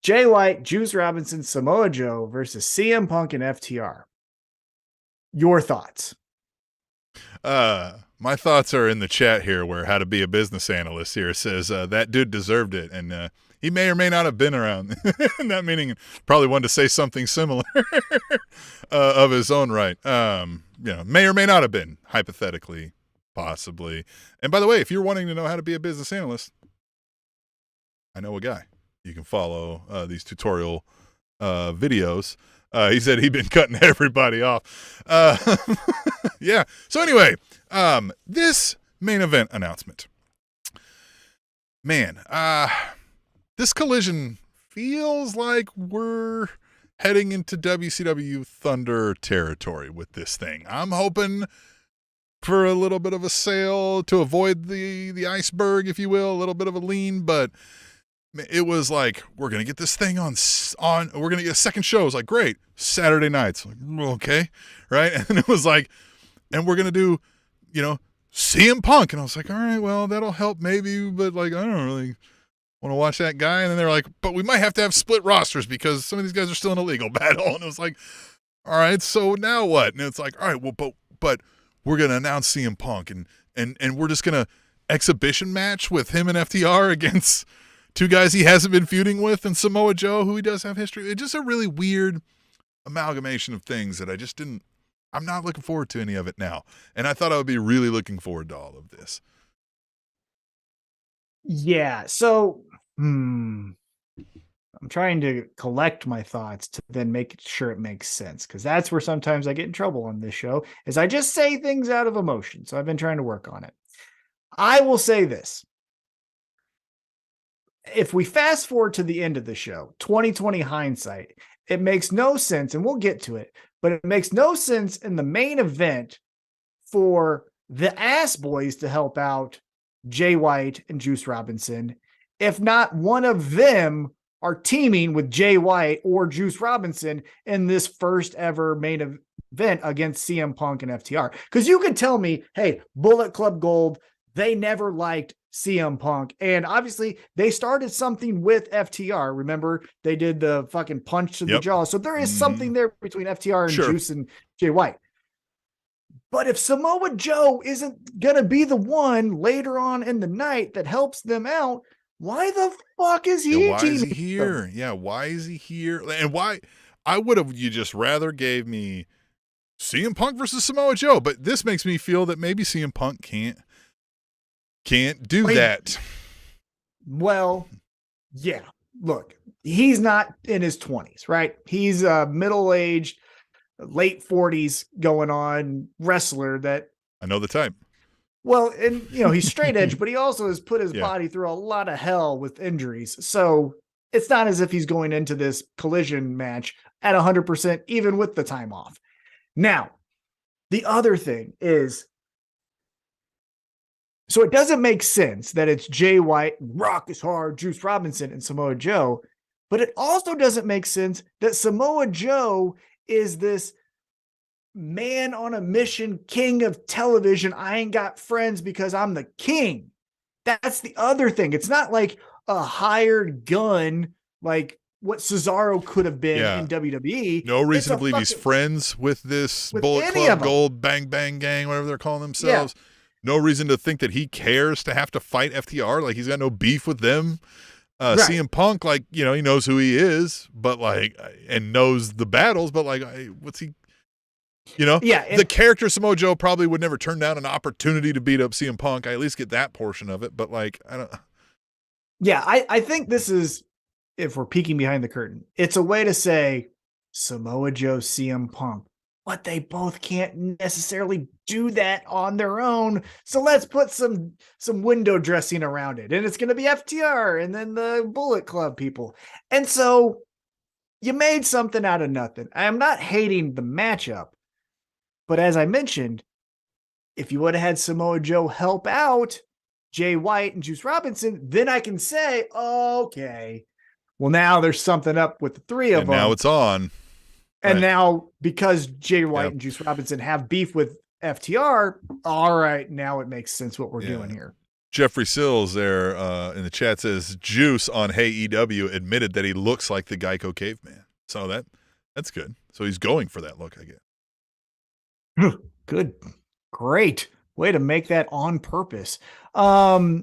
Jay White, Juice Robinson, Samoa Joe versus CM Punk and FTR. Your thoughts? My thoughts are in the chat here, where How to Be a Business Analyst here says that dude deserved it, and he may or may not have been around in that meeting. Probably wanted to say something similar of his own right. May or may not have been, hypothetically, possibly. And by the way, if you're wanting to know how to be a business analyst, I know a guy. You can follow these tutorial videos. He said he'd been cutting everybody off. Yeah. So anyway, this main event announcement. Man, this Collision feels like we're heading into WCW Thunder territory with this thing. I'm hoping for a little bit of a sail to avoid the iceberg, if you will, a little bit of a lean, but it was like, we're going to get this thing on, we're going to get a second show. It was like, great, Saturday nights. Like, okay, right? And it was like, and we're going to do, CM Punk. And I was like, all right, well, that'll help maybe, but like, I don't really want to watch that guy. And then they're like, but we might have to have split rosters because some of these guys are still in a legal battle. And it was like, all right, so now what? And it's like, all right, well, but we're going to announce CM Punk and we're just going to exhibition match with him and FTR against two guys he hasn't been feuding with, and Samoa Joe, who he does have history. It's just a really weird amalgamation of things that I just I'm not looking forward to any of it now. And I thought I would be really looking forward to all of this. Yeah. So, I'm trying to collect my thoughts to then make sure it makes sense. Cause that's where sometimes I get in trouble on this show is I just say things out of emotion. So I've been trying to work on it. I will say this. If we fast forward to the end of the show, 2020 hindsight, it makes no sense, and we'll get to it, but it makes no sense in the main event for the Ass Boys to help out Jay White and Juice Robinson, if not one of them are teaming with Jay White or Juice Robinson in this first ever main event against CM Punk and FTR. Because you could tell me, hey, Bullet Club Gold, they never liked CM Punk. And obviously they started something with FTR. Remember, they did the fucking punch to the jaw. So there is something there between FTR and Juice and Jay White. But if Samoa Joe isn't going to be the one later on in the night that helps them out, why the fuck is he why is he here? them? Yeah, why is he here? And why? I would have you just rather gave me CM Punk versus Samoa Joe, but this makes me feel that maybe CM Punk can't do that. Well, yeah. Look, he's not in his 20s, right? He's a middle-aged, late 40s going on wrestler that I know the type. Well, and he's straight edge, but he also has put his body through a lot of hell with injuries. So it's not as if he's going into this collision match at 100%, even with the time off. Now, the other thing is, so it doesn't make sense that it's Jay White, Rock is Hard, Juice Robinson, and Samoa Joe, but it also doesn't make sense that Samoa Joe is this man on a mission, king of television. I ain't got friends because I'm the king. That's the other thing. It's not like a hired gun like what Cesaro could have been in WWE. No reason to believe he's friends with this Bullet Club Gold Bang Bang Gang, whatever they're calling themselves. No reason to think that he cares to have to fight FTR. Like, he's got no beef with them. CM Punk, like, he knows who he is, but like, and knows the battles, but like, what's he, the character Samoa Joe probably would never turn down an opportunity to beat up CM Punk. I at least get that portion of it, but like, I don't. Yeah, I think this is, if we're peeking behind the curtain, it's a way to say Samoa Joe, CM Punk, but they both can't necessarily do that on their own. So let's put some window dressing around it. And it's going to be FTR and then the Bullet Club people. And so you made something out of nothing. I am not hating the matchup, but as I mentioned, if you would have had Samoa Joe help out Jay White and Juice Robinson, then I can say, okay, well, now there's something up with the three of them. Now it's on. And now, because Jay White and Juice Robinson have beef with FTR, all right, now it makes sense what we're doing here. Jeffrey Sills there in the chat says, Juice on Hey EW admitted that he looks like the Geico caveman. So that's good. So he's going for that look, I guess. Good. Great. Way to make that on purpose. Yeah,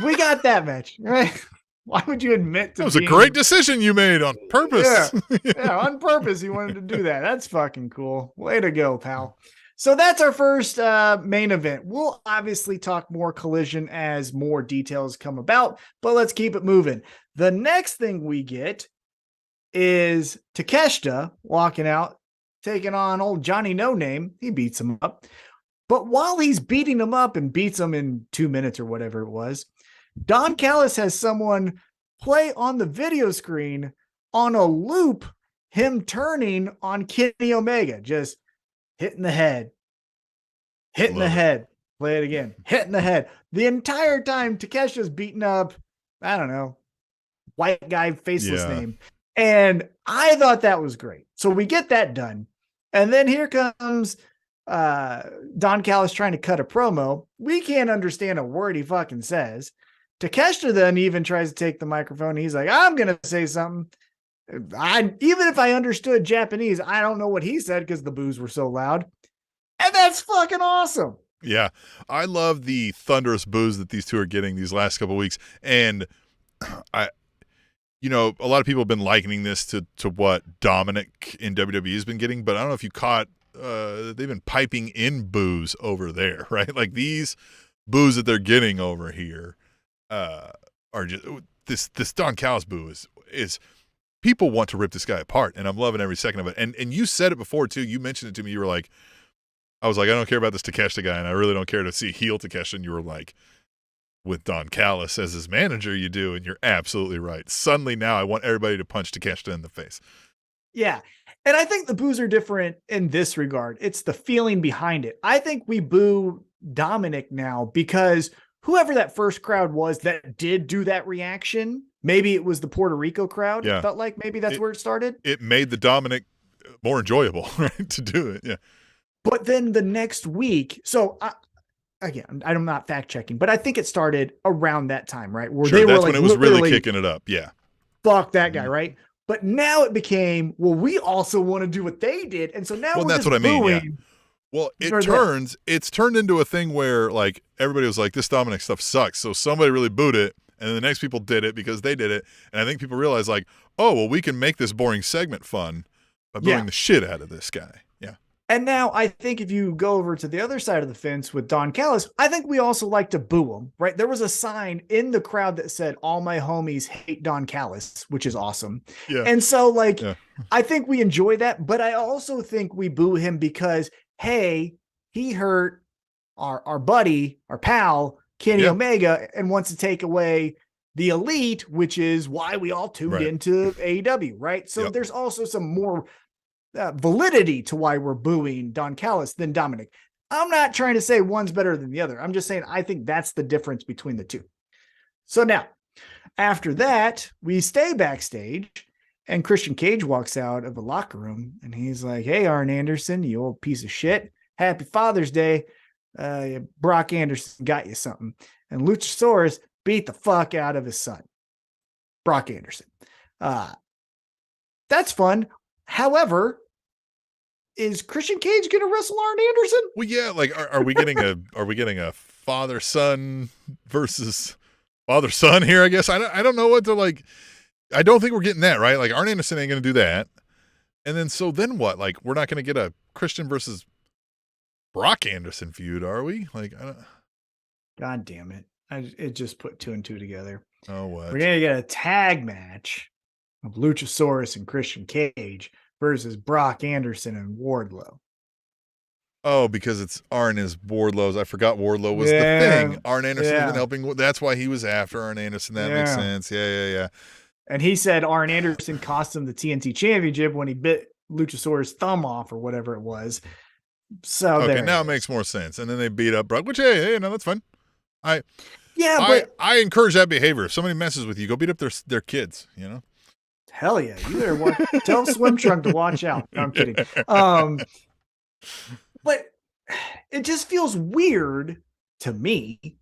we got that match, right? Why would you admit to that was a great decision you made on purpose? Yeah, on purpose you wanted to do that. That's fucking cool. Way to go, pal. So that's our first main event. We'll obviously talk more Collision as more details come about, but let's keep it moving. The next thing we get is Takeshita walking out, taking on old Johnny No Name. He beats him up. But while he's beating him up and beats him in 2 minutes or whatever it was, Don Callis has someone play on the video screen on a loop, him turning on Kenny Omega, just hitting the head, hitting the head, play it again, hitting the head. The entire time Takesha's beating up, I don't know, white guy, faceless name. And I thought that was great. So we get that done. And then here comes Don Callis trying to cut a promo. We can't understand a word he fucking says. Takeshita then even tries to take the microphone. He's like, I'm going to say something. Even if I understood Japanese, I don't know what he said because the boos were so loud. And that's fucking awesome. Yeah. I love the thunderous boos that these two are getting these last couple of weeks. And a lot of people have been likening this to what Dominic in WWE has been getting, but I don't know if you caught, they've been piping in boos over there, right? Like these boos that they're getting over here are just this Don Callis boo is people want to rip this guy apart, and I'm loving every second of it. And you said it before too. You mentioned it to me. You were like, I was like, I don't care about this Takeshita guy, and I really don't care to see heel Takeshita. And you were like, with Don Callis as his manager, you do, and you're absolutely right. Suddenly now I want everybody to punch Takeshita in the face. Yeah. And I think the boos are different in this regard. It's the feeling behind it. I think we boo Dominic now because whoever that first crowd was that did do that reaction, maybe it was the Puerto Rico crowd. Yeah. Felt like maybe that's where it started. It made the Dominic more enjoyable, right, to do it. Yeah. But then the next week, again, I'm not fact checking, but I think it started around that time, right? Where Sure, they were that's like, when it was really kicking it up. Yeah. Fuck that guy, right? But now it became, well, we also want to do what they did. And so now we're that's just what I mean. Yeah. booing. Well, it's turned into a thing where like everybody was like, this Dominic stuff sucks. So somebody really booed it. And then the next people did it because they did it. And I think people realized like, oh, well, we can make this boring segment fun by booing the shit out of this guy. Yeah. And now I think if you go over to the other side of the fence with Don Callis, I think we also like to boo him, right? There was a sign in the crowd that said, all my homies hate Don Callis, which is awesome. Yeah. And so like, I think we enjoy that, but I also think we boo him because, hey, he hurt our buddy, our pal, Kenny Omega, and wants to take away the elite, which is why we all tuned into AEW, right? So there's also some more validity to why we're booing Don Callis than Dominic. I'm not trying to say one's better than the other. I'm just saying I think that's the difference between the two. So now, after that, we stay backstage, and Christian Cage walks out of the locker room, and he's like, hey, Arn Anderson, you old piece of shit. Happy Father's Day. Brock Anderson got you something. And Luchasaurus beat the fuck out of his son, Brock Anderson. That's fun. However, is Christian Cage going to wrestle Arn Anderson? Well, yeah. Like, are we getting a father son versus father son here? I guess I don't know what to like. I don't think we're getting that right. Like Arn Anderson ain't going to do that. And then what? Like, we're not going to get a Christian versus Brock Anderson feud, are we? Like, I don't. God damn it! It just put two and two together. Oh, what? We're gonna get a tag match of Luchasaurus and Christian Cage versus Brock Anderson and Wardlow. Oh, because it's Arn is Wardlow's. I forgot Wardlow was the thing. Arn Anderson has been helping. That's why he was after Arn Anderson. That makes sense. Yeah. And he said Arn Anderson cost him the TNT championship when he bit Luchasaurus' thumb off or whatever it was. So okay, now it makes more sense. And then they beat up Brock, which hey, no, that's fine. I encourage that behavior. If somebody messes with you, go beat up their kids. You know. Hell yeah, you better tell Swim Trunk to watch out. No, I'm kidding. But it just feels weird to me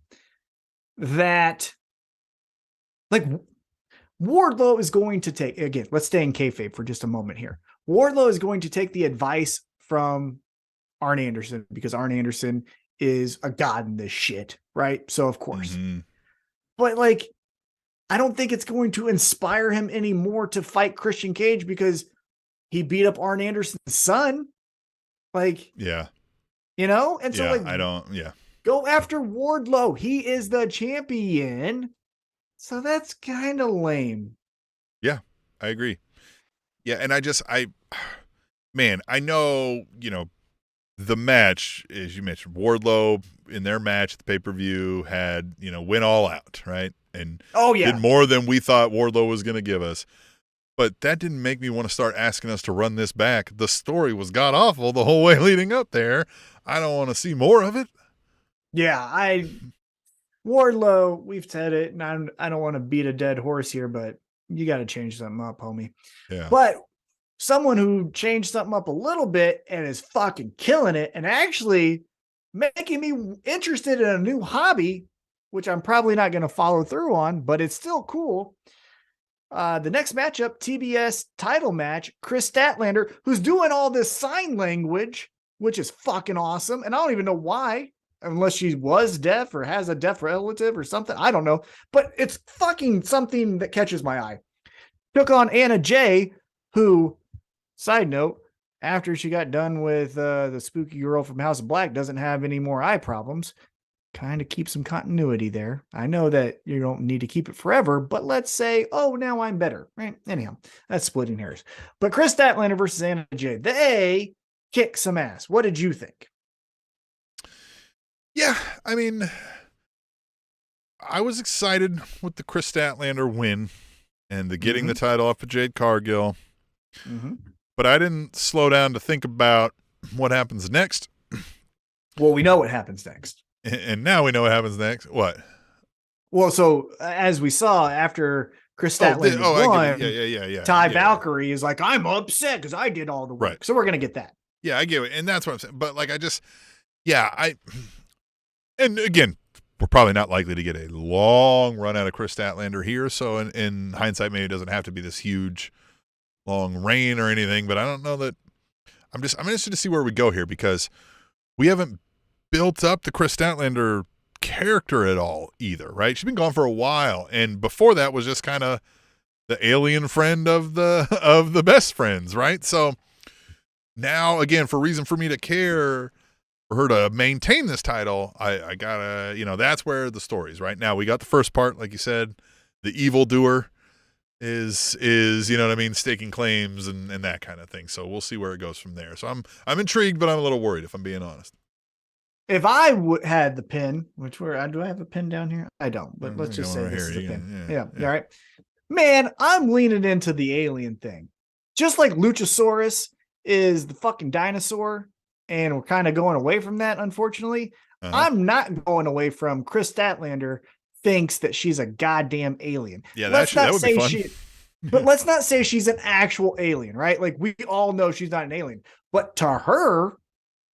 that like Wardlow is going to take, again, let's stay in kayfabe for just a moment here. Wardlow is going to take the advice from Arn Anderson because Arn Anderson is a god in this shit, right? So of course. Mm-hmm. But like, I don't think it's going to inspire him anymore to fight Christian Cage because he beat up Arn Anderson's son. Like, yeah, you know? And so go after Wardlow. He is the champion. So that's kind of lame. Yeah, I agree. Yeah. And I know, the match, as you mentioned, Wardlow in their match at the pay-per-view had, went all out, right? And did more than we thought Wardlow was going to give us. But that didn't make me want to start asking us to run this back. The story was god-awful the whole way leading up there. I don't want to see more of it. Yeah, Wardlow, we've said it, and I don't want to beat a dead horse here, but you got to change something up, homie. Yeah. But someone who changed something up a little bit and is fucking killing it and actually making me interested in a new hobby, which I'm probably not going to follow through on, but it's still cool. The next matchup, TBS title match, Chris Statlander, who's doing all this sign language, which is fucking awesome. And I don't even know why, unless she was deaf or has a deaf relative or something. I don't know, but it's fucking something that catches my eye. Took on Anna Jay, who, side note, after she got done with the spooky girl from House of Black, doesn't have any more eye problems. Kind of keep some continuity there. I know that you don't need to keep it forever, but let's say, oh, now I'm better. Right? Anyhow, that's splitting hairs. But Chris Statlander versus Anna Jay, they kick some ass. What did you think? Yeah, I mean, I was excited with the Chris Statlander win and the getting the title off of Jade Cargill. Mm-hmm. But I didn't slow down to think about what happens next. Well, we know what happens next. And now we know what happens next. What? Well, so as we saw after Chris Statlander won, Ty Valkyrie is like, I'm upset because I did all the work. Right. So we're going to get that. Yeah, I get it. And that's what I'm saying. But like, and again, we're probably not likely to get a long run out of Chris Statlander here. So in hindsight, maybe it doesn't have to be this huge long reign or anything, but I don't know that I'm interested to see where we go here, because we haven't built up the Chris Statlander character at all either, right? She's been gone for a while, and before that was just kind of the alien friend of the best friends, right? So now, again, for reason for me to care for her to maintain this title, I gotta, that's where the story's right now. We got the first part, like you said, the evildoer is staking claims and that kind of thing. So we'll see where it goes from there. So I'm intrigued, but I'm a little worried, if I'm being honest. If I had the pin, do I have a pin down here? I don't, but let's just say this is the pin. Yeah. All right. Man, I'm leaning into the alien thing. Just like Luchasaurus is the fucking dinosaur, and we're kind of going away from that, unfortunately. I'm not going away from Chris Statlander thinks that she's a goddamn alien. Yeah, that would be fun. But let's not say she's an actual alien, right? Like, we all know she's not an alien. But to her,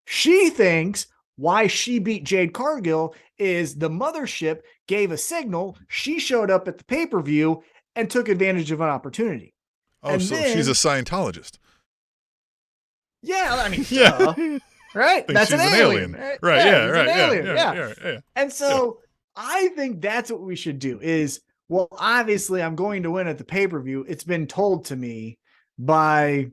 she thinks why she beat Jade Cargill is the mothership gave a signal. She showed up at the pay-per-view and took advantage of an opportunity. Oh, so she's a Scientologist. Yeah, I mean, yeah. Right? That's an alien. Right, yeah, right. Alien. Yeah. And so I think that's what we should do is, well, obviously I'm going to win at the pay-per-view. It's been told to me by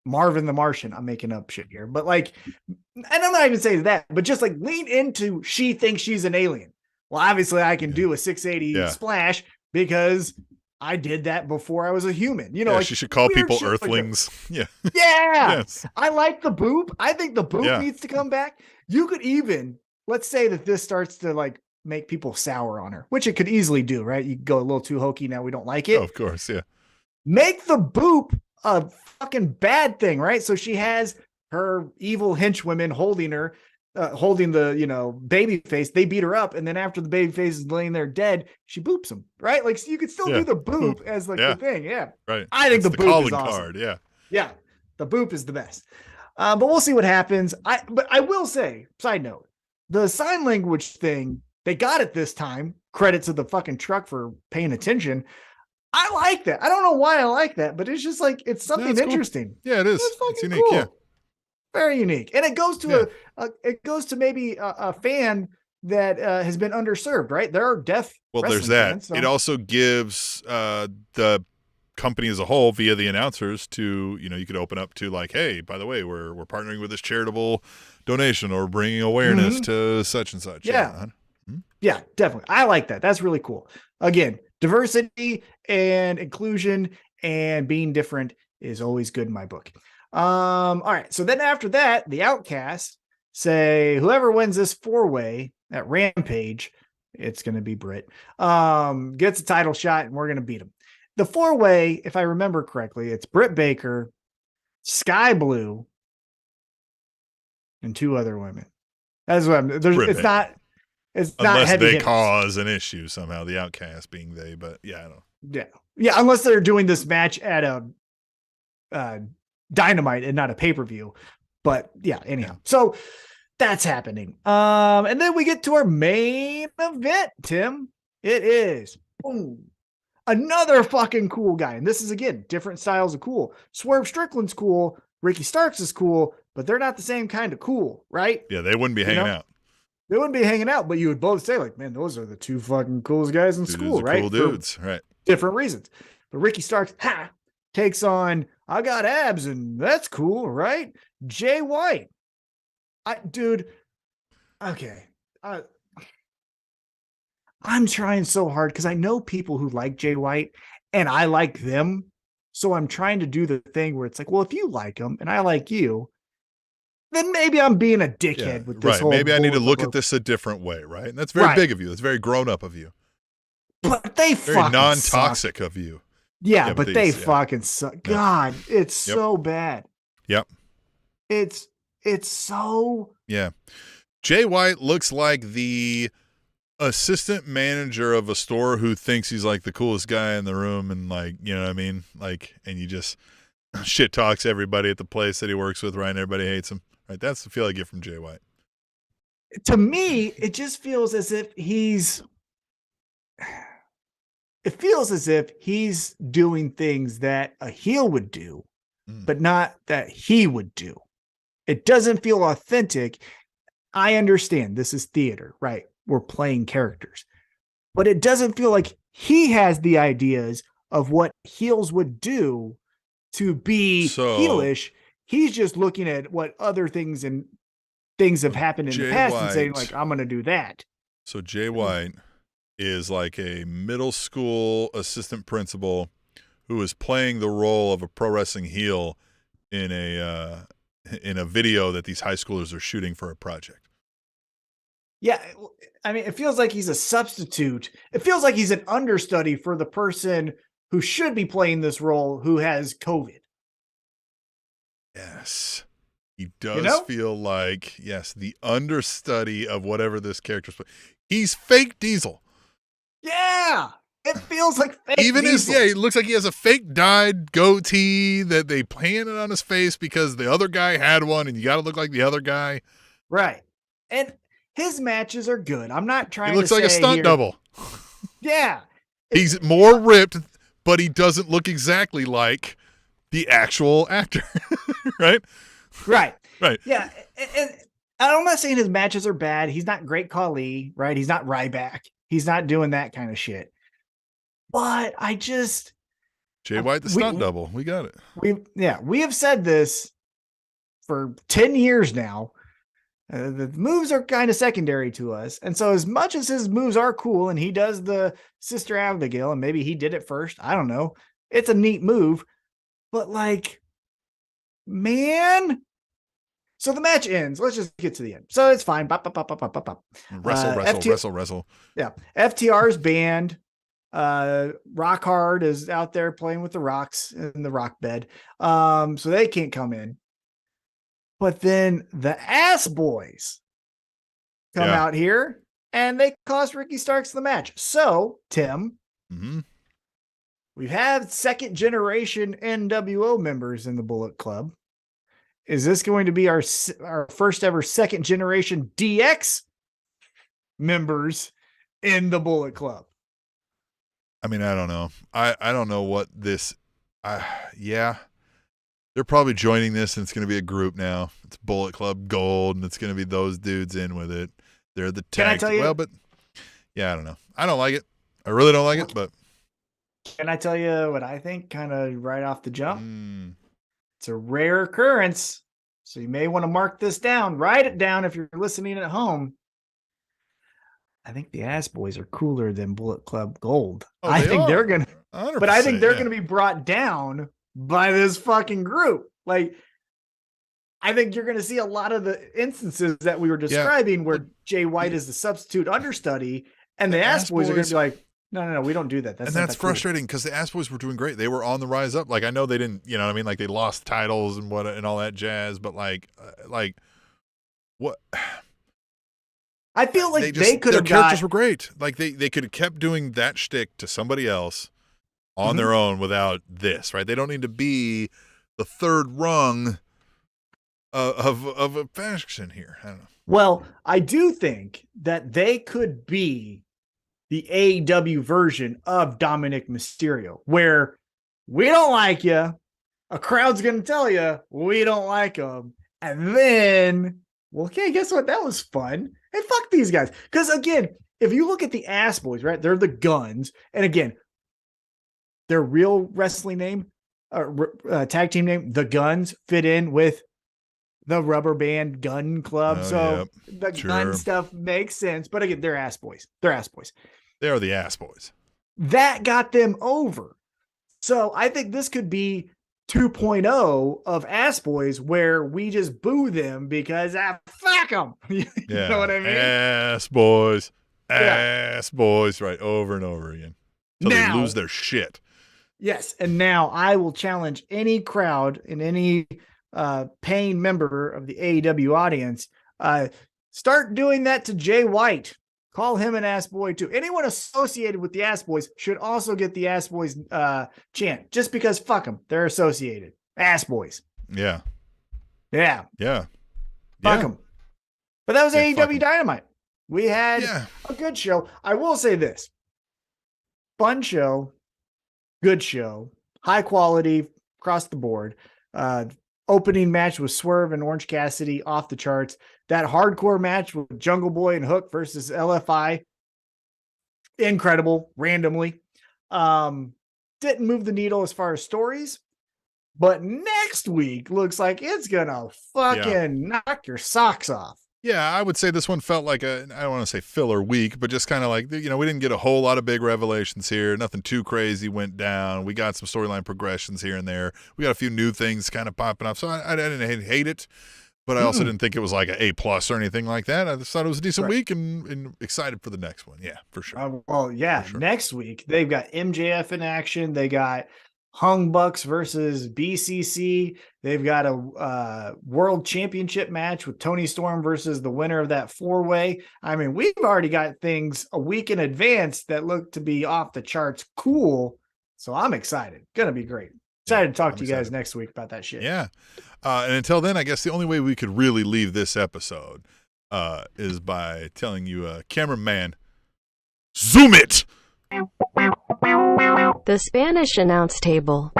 Marvin the Martian. I'm making up shit here, but like, and I'm not even saying that, but just like lean into, she thinks she's an alien. Well, obviously I can do a 680 splash because I did that before I was a human. Like, she should call people Earthlings. Like yes. I like the boop. I think the boop needs to come back. You could even, let's say that this starts to like make people sour on her, which it could easily do, right? You go a little too hokey now. We don't like it. Oh, of course. Yeah. Make the boop a fucking bad thing, right? So she has her evil henchwomen holding her, holding the, baby face. They beat her up. And then after the baby face is laying there dead, she boops him, right? Like, so you could still do the boop as like the thing. Yeah. Right. I think the boop is awesome. Card. Yeah. Yeah. The boop is the best. But we'll see what happens. But I will say, side note, the sign language thing, they got it this time. Credit to the fucking truck for paying attention. I like that. I don't know why I like that, but it's just like, it's something interesting. Cool. Yeah, it is. It's unique. Cool. Yeah. Very unique. And it goes to it goes to maybe a fan that has been underserved, right? There are deaf. Well, there's that. Fans, so. It also gives the company as a whole, via the announcers, to, you could open up to like, hey, by the way, we're partnering with this charitable donation or bringing awareness to such and such. Yeah, definitely. I like that. That's really cool. Again, diversity and inclusion and being different is always good in my book. All right. So then after that, the Outcasts say whoever wins this 4-way at Rampage, it's going to be Britt, gets a title shot and we're going to beat him. The 4-way, if I remember correctly, it's Britt Baker, Sky Blue, and 2 other women. That's what I'm. It's not. It's unless not heavy they hitters. Cause an issue somehow. The Outcast being they, but I don't. Yeah. Unless they're doing this match at a Dynamite and not a pay-per-view. But anyhow. So that's happening. And then we get to our main event, Tim. It is another fucking cool guy. And this is, again, different styles of cool. Swerve Strickland's cool. Ricky Starks is cool, but they're not the same kind of cool, right? Yeah, they wouldn't be hanging out. They wouldn't be hanging out, but you would both say, like, man, those are the 2 fucking coolest guys in school, right? Cool dudes, right? Different reasons. But Ricky Starks, takes on, I got abs, and that's cool, right? Jay White. Okay. I'm trying so hard because I know people who like Jay White, and I like them. So I'm trying to do the thing where it's like, well, if you like him and I like you, then maybe I'm being a dickhead with this whole. Maybe I need to look at this a different way, right? And that's very big of you. That's very grown up of you. But they very fucking non-toxic suck. of you. Yeah, but they fucking suck. God, it's so bad. Yep. It's so. Yeah. Jay White looks like the assistant manager of a store who thinks he's like the coolest guy in the room, and like, you know what I mean? Like, and you just shit talks everybody at the place that he works with, right? And everybody hates him, right? That's the feel I get from Jay White. To me, it just feels as if he's doing things that a heel would do, but not that he would do. It doesn't feel authentic. I understand this is theater, right? We're playing characters, but it doesn't feel like he has the ideas of what heels would do to be heelish. He's just looking at what other things have happened in the past and saying like, I'm going to do that. So Jay White is like a middle school assistant principal who is playing the role of a pro wrestling heel in a video that these high schoolers are shooting for a project. Yeah. I mean, it feels like he's a substitute. It feels like he's an understudy for the person who should be playing this role who has COVID. Yes. He does feel like, yes, the understudy of whatever this character's playing. He's fake Diesel. Yeah. It feels like fake Even Diesel. it looks like he has a fake dyed goatee that they planted on his face because the other guy had one and you got to look like the other guy. Right. And his matches are good. I'm not trying to He looks like a stunt double. Yeah. He's more ripped, but he doesn't look exactly like the actual actor. Right? Right. Right. Yeah. And I'm not saying his matches are bad. He's not Great Khali, right? He's not Ryback. He's not doing that kind of shit. But I just... Jay White, the stunt double. We got it. We have said this for 10 years now. The moves are kind of secondary to us. And so as much as his moves are cool and he does the Sister Abigail and maybe he did it first, I don't know. It's a neat move. But like, man... So the match ends. Let's just get to the end. So it's fine. Wrestle. Yeah. FTR's banned. Rock Hard is out there playing with the rocks in the rock bed. So they can't come in. But then the Ass Boys come out here and they cost Ricky Starks the match. So, Tim, we've had second generation NWO members in the Bullet Club. Is this going to be our first ever second generation DX members in the Bullet Club? I mean, I don't know. I don't know what this. They're probably joining this, and it's going to be a group now. It's Bullet Club Gold, and it's going to be those dudes in with it. They're the tag. Can I tell you? Well, but yeah, I don't know. I don't like it. I really don't like it. But can I tell you what I think? Kind of right off the jump. It's a rare occurrence, so you may want to mark this down. Write it down if you're listening at home. I think the Ass Boys are cooler than Bullet Club Gold. I think they're going to, but I think they're going to be brought down by this fucking group. Like, I think you're going to see a lot of the instances that we were describing where Jay White is the substitute understudy and the Ass Boys are going to be like, no, we don't do that. That's frustrating because the Ass Boys were doing great. They were on the rise up. Like, I know they didn't, you know what I mean? Like, they lost titles and all that jazz, but like what? I feel like they could have their characters were great. Like they could have kept doing that shtick to somebody else on their own without this, right? They don't need to be the third rung of a faction here. I don't know. Well, I do think that they could be the AEW version of Dominic Mysterio, where we don't like you, a crowd's going to tell you we don't like them, and then, well, okay, guess what? That was fun. And fuck these guys. Because again, if you look at the Ass Boys, right, they're the Guns, and again, their real wrestling name, tag team name, the Guns, fit in with the Rubber Band Gun Club. The gun stuff makes sense. But again, they're Ass Boys. They're Ass Boys. They are the Ass Boys. That got them over. So I think this could be 2.0 of Ass Boys where we just boo them because fuck them. You know what I mean? Ass Boys. Ass Boys. Right. Over and over again. Until they lose their shit. Yes. And now I will challenge any crowd and any paying member of the AEW audience. Start doing that to Jay White. Call him an Ass Boy too. Anyone associated with the Ass Boys should also get the Ass Boys chant just because fuck them. They're associated. Ass boys. Yeah. Yeah. Yeah. Fuck them. But that was Yeah, fuck 'em. AEW Dynamite. We had Yeah. a good show. I will say this. Fun show. Good show. High quality across the board. Opening match with Swerve and Orange Cassidy off the charts. That hardcore match with Jungle Boy and Hook versus LFI. Incredible, randomly. Didn't move the needle as far as stories. But next week looks like it's going to fucking knock your socks off. Yeah, I would say this one felt like I don't want to say filler week, but just kind of like, we didn't get a whole lot of big revelations here. Nothing too crazy went down. We got some storyline progressions here and there. We got a few new things kind of popping up. So I didn't hate it, but I also didn't think it was like an A+ or anything like that. I just thought it was a decent week and excited for the next one. Yeah, for sure. Sure. Next week, they've got MJF in action. They got Hung Bucks versus BCC. They've got a world championship match with Tony Storm versus the winner of that 4-way. I mean, we've already got things a week in advance that look to be off the charts cool. So I'm excited. Gonna be great. Excited to talk to you guys next week about that shit. Yeah. And until then, I guess the only way we could really leave this episode is by telling you, cameraman, zoom it! The Spanish announce table.